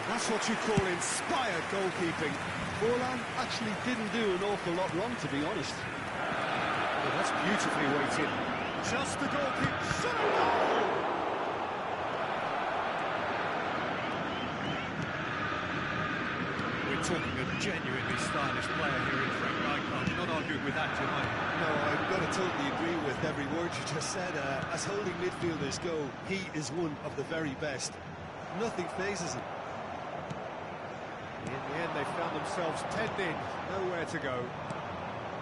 That's what you call inspired goalkeeping. Forlan actually didn't do an awful lot wrong, to be honest. Oh, that's beautifully weighted. Just the goalkeeper. Shot a goal! We're talking a genuinely stylish player here in Frank Rijkaard. You're not arguing with that, Jim, are you? No, I've got to totally agree with every word you just said. As holding midfielders go, he is one of the very best. Nothing phases him. In the end, they found themselves penned in, nowhere to go.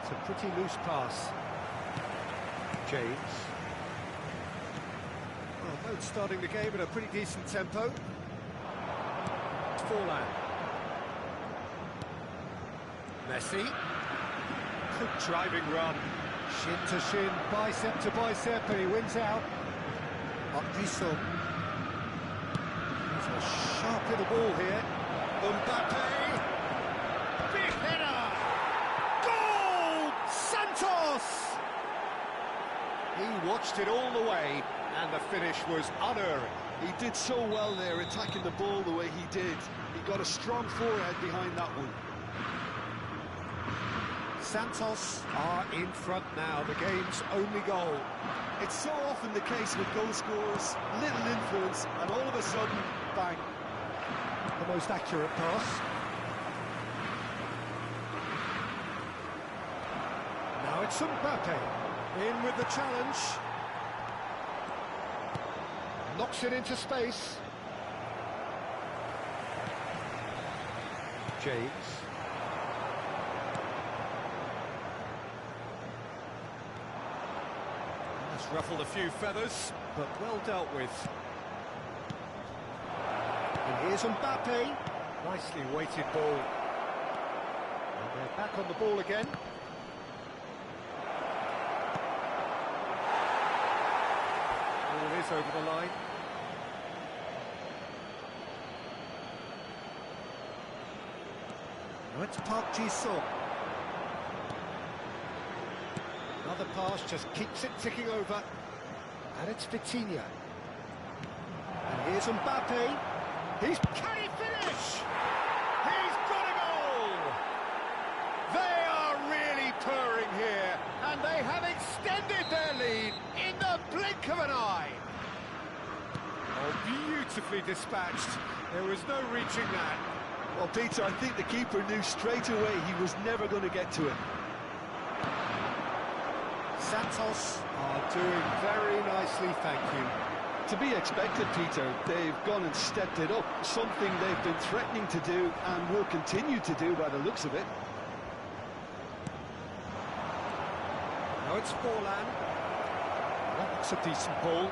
It's a pretty loose pass. James. Well, both starting the game at a pretty decent tempo. Forlan. Messi. Good driving run. Shin to shin, bicep to bicep, and he wins out. DIVISÃO. He's a sharp little ball here. Mbappe! Big header! Goal! Santos! He watched it all the way, and the finish was unerring. He did so well there, attacking the ball the way he did. He got a strong forehead behind that one. Santos are in front now, the game's only goal. It's so often the case with goal scorers, little influence, and all of a sudden, bang. The most accurate pass. Now it's Mbappe. In with the challenge. Knocks it into space. James. That's ruffled a few feathers, but well dealt with. And here's Mbappe. Nicely weighted ball. And they're back on the ball again. Ball is over the line. Now it's Park Ji-sung. Another pass just keeps it ticking over. And it's VITORIA. And here's Mbappe. Can he finish? He's got a goal! They are really purring here, and they have extended their lead in the blink of an eye. Oh, beautifully dispatched. There was no reaching that. Well, Peter, I think the keeper knew straight away he was never going to get to it. Santos are doing very nicely, thank you. To be expected, Peter. They've gone and stepped it up, something they've been threatening to do and will continue to do by the looks of it. Now it's Forlan. That looks a decent ball.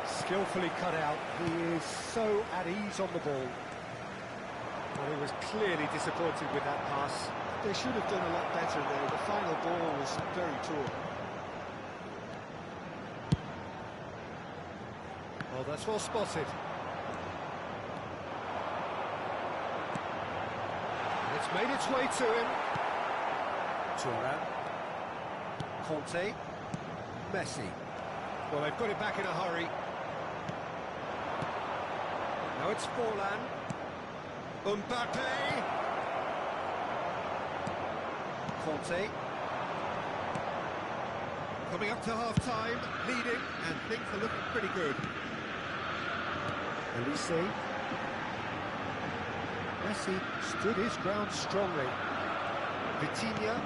Skillfully cut out. He is so at ease on the ball. Well, he was clearly disappointed with that pass. They should have done a lot better there. The final ball was very poor. Oh, that's well spotted. It's made its way to him. Thuram. Conte. Messi. Well, they've got it back in a hurry. Now it's Forlan. Mbappe. Conte. Coming up to half-time, leading, and things are looking pretty good. Nesse. Messi stood his ground strongly. VITORIA.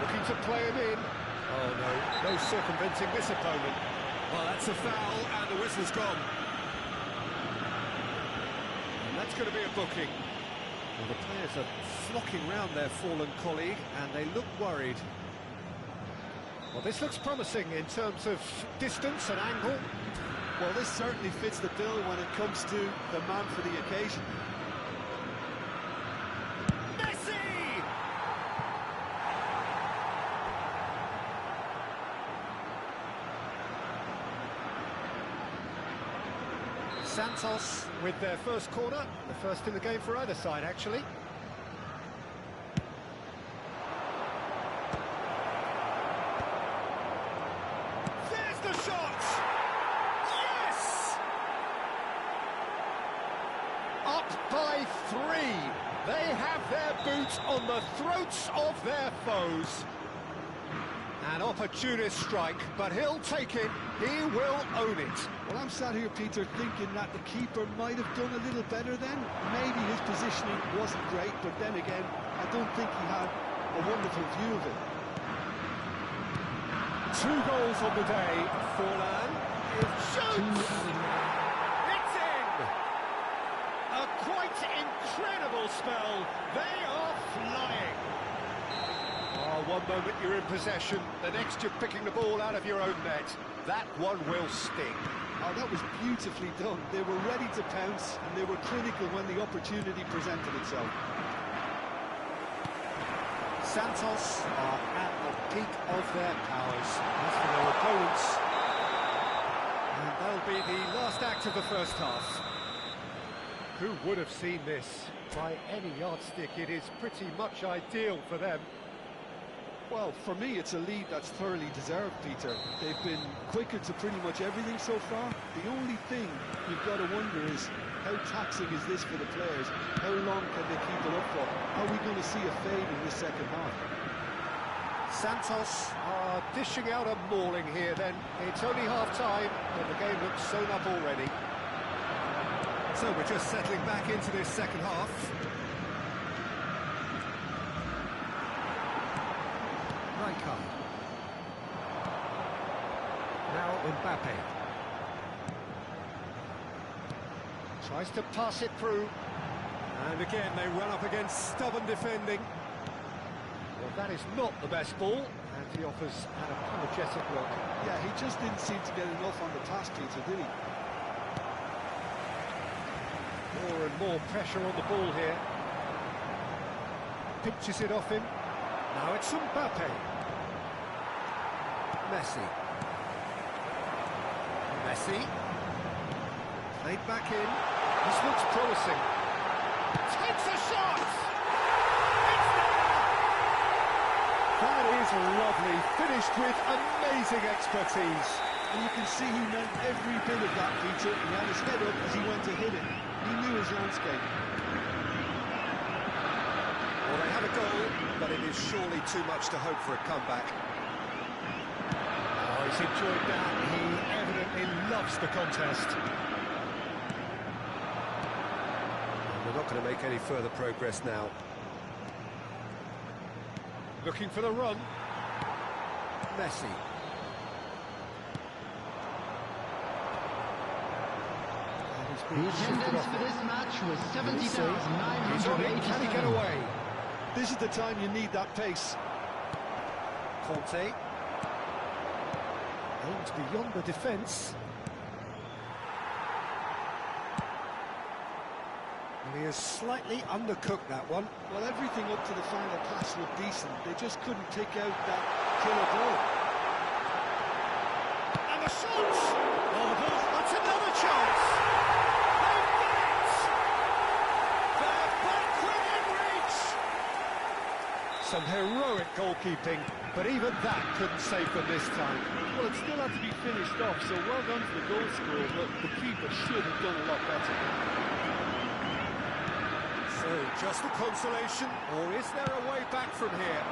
Looking to play him in. Oh no, no circumventing this opponent. Well, that's a foul, and the whistle's gone. And that's going to be a booking. Well, the players are flocking round their fallen colleague, and they look worried. Well, this looks promising in terms of distance and angle. Well, this certainly fits the bill when it comes to the man for the occasion. Messi! Santos with their first corner, the first in the game for either side, actually. There's the shot! Yes! Up by 3. They have their boots on the throats of their foes. An opportunist strike, but he'll take it. He will own it. Well, I'm sat here, Peter, thinking that the keeper might have done a little better then. Maybe his positioning wasn't great, but then again, I don't think he had a wonderful view of it. 2 goals on the day. Forlan. It shoots! It's in! A quite incredible spell. They are flying. Oh, one moment you're in possession, the next you're picking the ball out of your own net. That one will sting. Oh, that was beautifully done. They were ready to pounce, and they were clinical when the opportunity presented itself. Santos are at the peak of their powers. As for their opponents, and that'll be the last act of the first half. Who would have seen this? By any yardstick, it is pretty much ideal for them. Well, for me, it's a lead that's thoroughly deserved, Peter. They've been quicker to pretty much everything so far. The only thing you've got to wonder is, how taxing is this for the players? How long can they keep it up for? Are we going to see a fade in this second half? Santos are dishing out a mauling here then. It's only half-time, but the game looks sewn up already. So we're just settling back into this second half. Now Mbappe tries to pass it through, and again they run up against stubborn defending. Well, that is not the best ball, and he offers an apologetic look. Yeah, he just didn't seem to get enough on the pass, Peter, did he? More and more pressure on the ball here. Pinches it off him. Now it's Mbappe. Messi. Played back in. This looks promising. Takes a shot! It's there! That is lovely. Finished with amazing expertise. And you can see he meant every bit of that, Peter. He had his head up as he went to hit it. He knew his landscape. Well, they have a goal, but it is surely too much to hope for a comeback. Oh, he's enjoyed that. He evidently loves the contest. And we're not going to make any further progress now. Looking for the run. Messi. The attendance for this match was 70,980. Can he get away? This is the time you need that pace. Corte. Aims beyond the defence. And he has slightly undercooked that one. Well, everything up to the final pass looked decent. They just couldn't pick out that killer goal. And the shot! Oh, that's another chance! They've done it! They're back within reach! Some heroic goalkeeping, but even that couldn't save them this time. Well, it still had to be finished off, so well done to the goal scorer, but the keeper should have done a lot better. So, just a consolation, or is there a way back from here?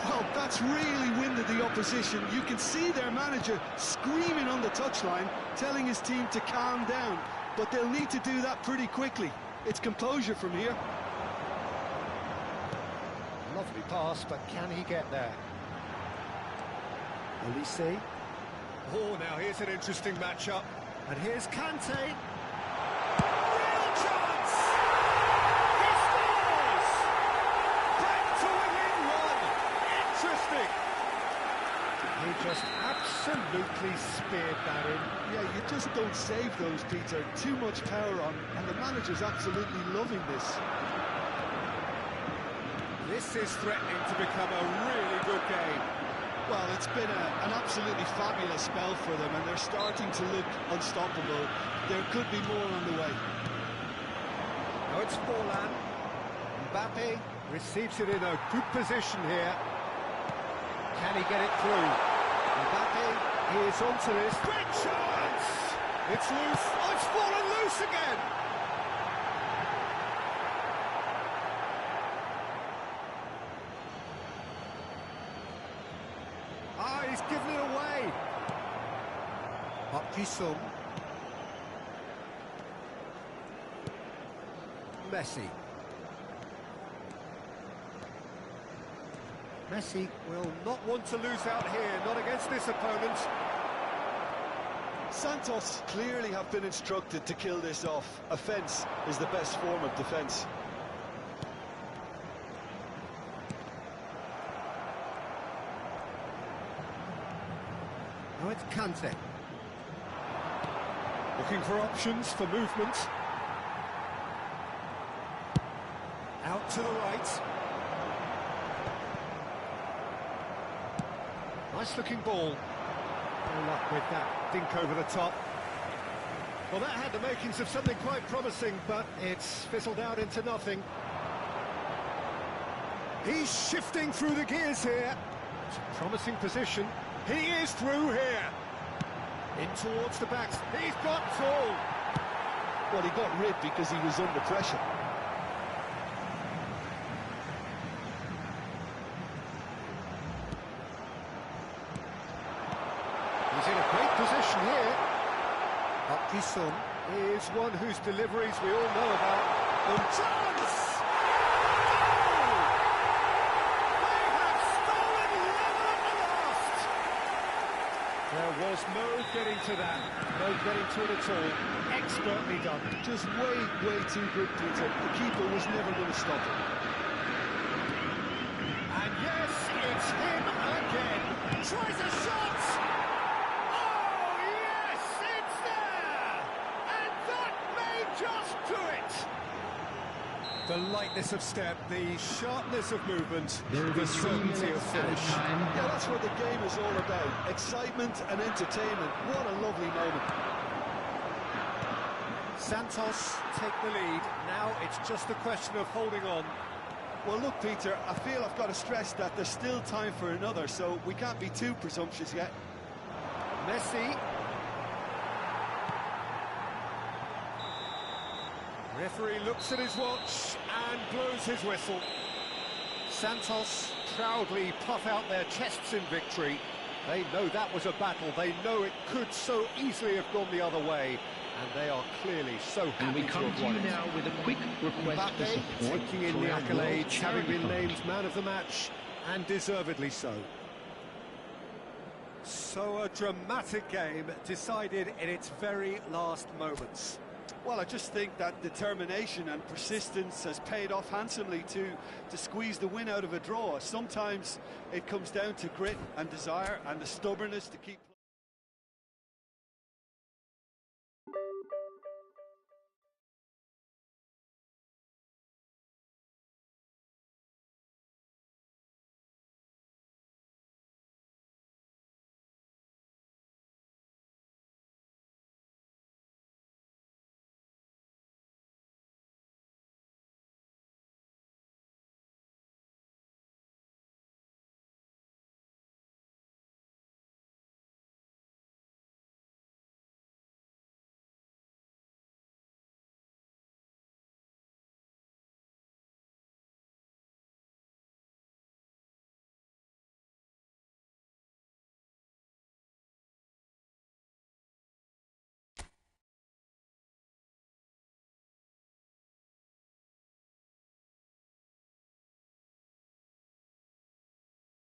Well, that's really winded the opposition. You can see their manager screaming on the touchline, telling his team to calm down, but they'll need to do that pretty quickly. It's composure from here. Lovely pass, but can he get there? Nesse. Oh, now here's an interesting matchup. And here's Kante. Real chance! He scores! Back to within one! Interesting! He just absolutely speared that in. Yeah, you just don't save those, Peter. Too much power on, and the manager's absolutely loving this. This is threatening to become a really good game. Well, it's been an absolutely fabulous spell for them, and they're starting to look unstoppable. There could be more on the way. Now it's Forlan. Mbappe receives it in a good position here. Can he get it through? Mbappe is onto this. Great chance! It's loose. Oh, it's fallen loose again! Ah, he's given it away. Aqui. Messi. Messi will not want to lose out here, not against this opponent. Santos clearly have been instructed to kill this off. Offence is the best form of defence. Now it's Kante. Looking for options for movement. Out to the right. Nice looking ball. No luck with that dink over the top. Well, that had the makings of something quite promising, but it's fizzled out into nothing. He's shifting through the gears here. It's a promising position. He is through here. In towards the backs. He's got through. Well, he got rid because he was under pressure. He's in a great position here. Aqui is one whose deliveries we all know about. And chance! Goal! They have stolen level at the last! There was no getting to that. No getting to it at all. Expertly done. Just way too good, Peter. The keeper was never going to stop it. And yes, it's him again. Tries a shot! Just do it! The lightness of step, the sharpness of movement, the certainty of finish. Yeah, that's what the game is all about. Excitement and entertainment. What a lovely moment. Santos take the lead. Now it's just a question of holding on. Well, look, Peter, I feel I've got to stress that there's still time for another, so we can't be too presumptuous yet. Messi. Referee looks at his watch and blows his whistle. Santos proudly puff out their chests in victory. They know that was a battle. They know it could so easily have gone the other way. And they are clearly so happy. And we come to you now with a quick request for support. Taking in the accolades, having been named man of the match, and deservedly so. So a dramatic game decided in its very last moments. Well, I just think that determination and persistence has paid off handsomely to squeeze the win out of a draw. Sometimes it comes down to grit and desire and the stubbornness to keep...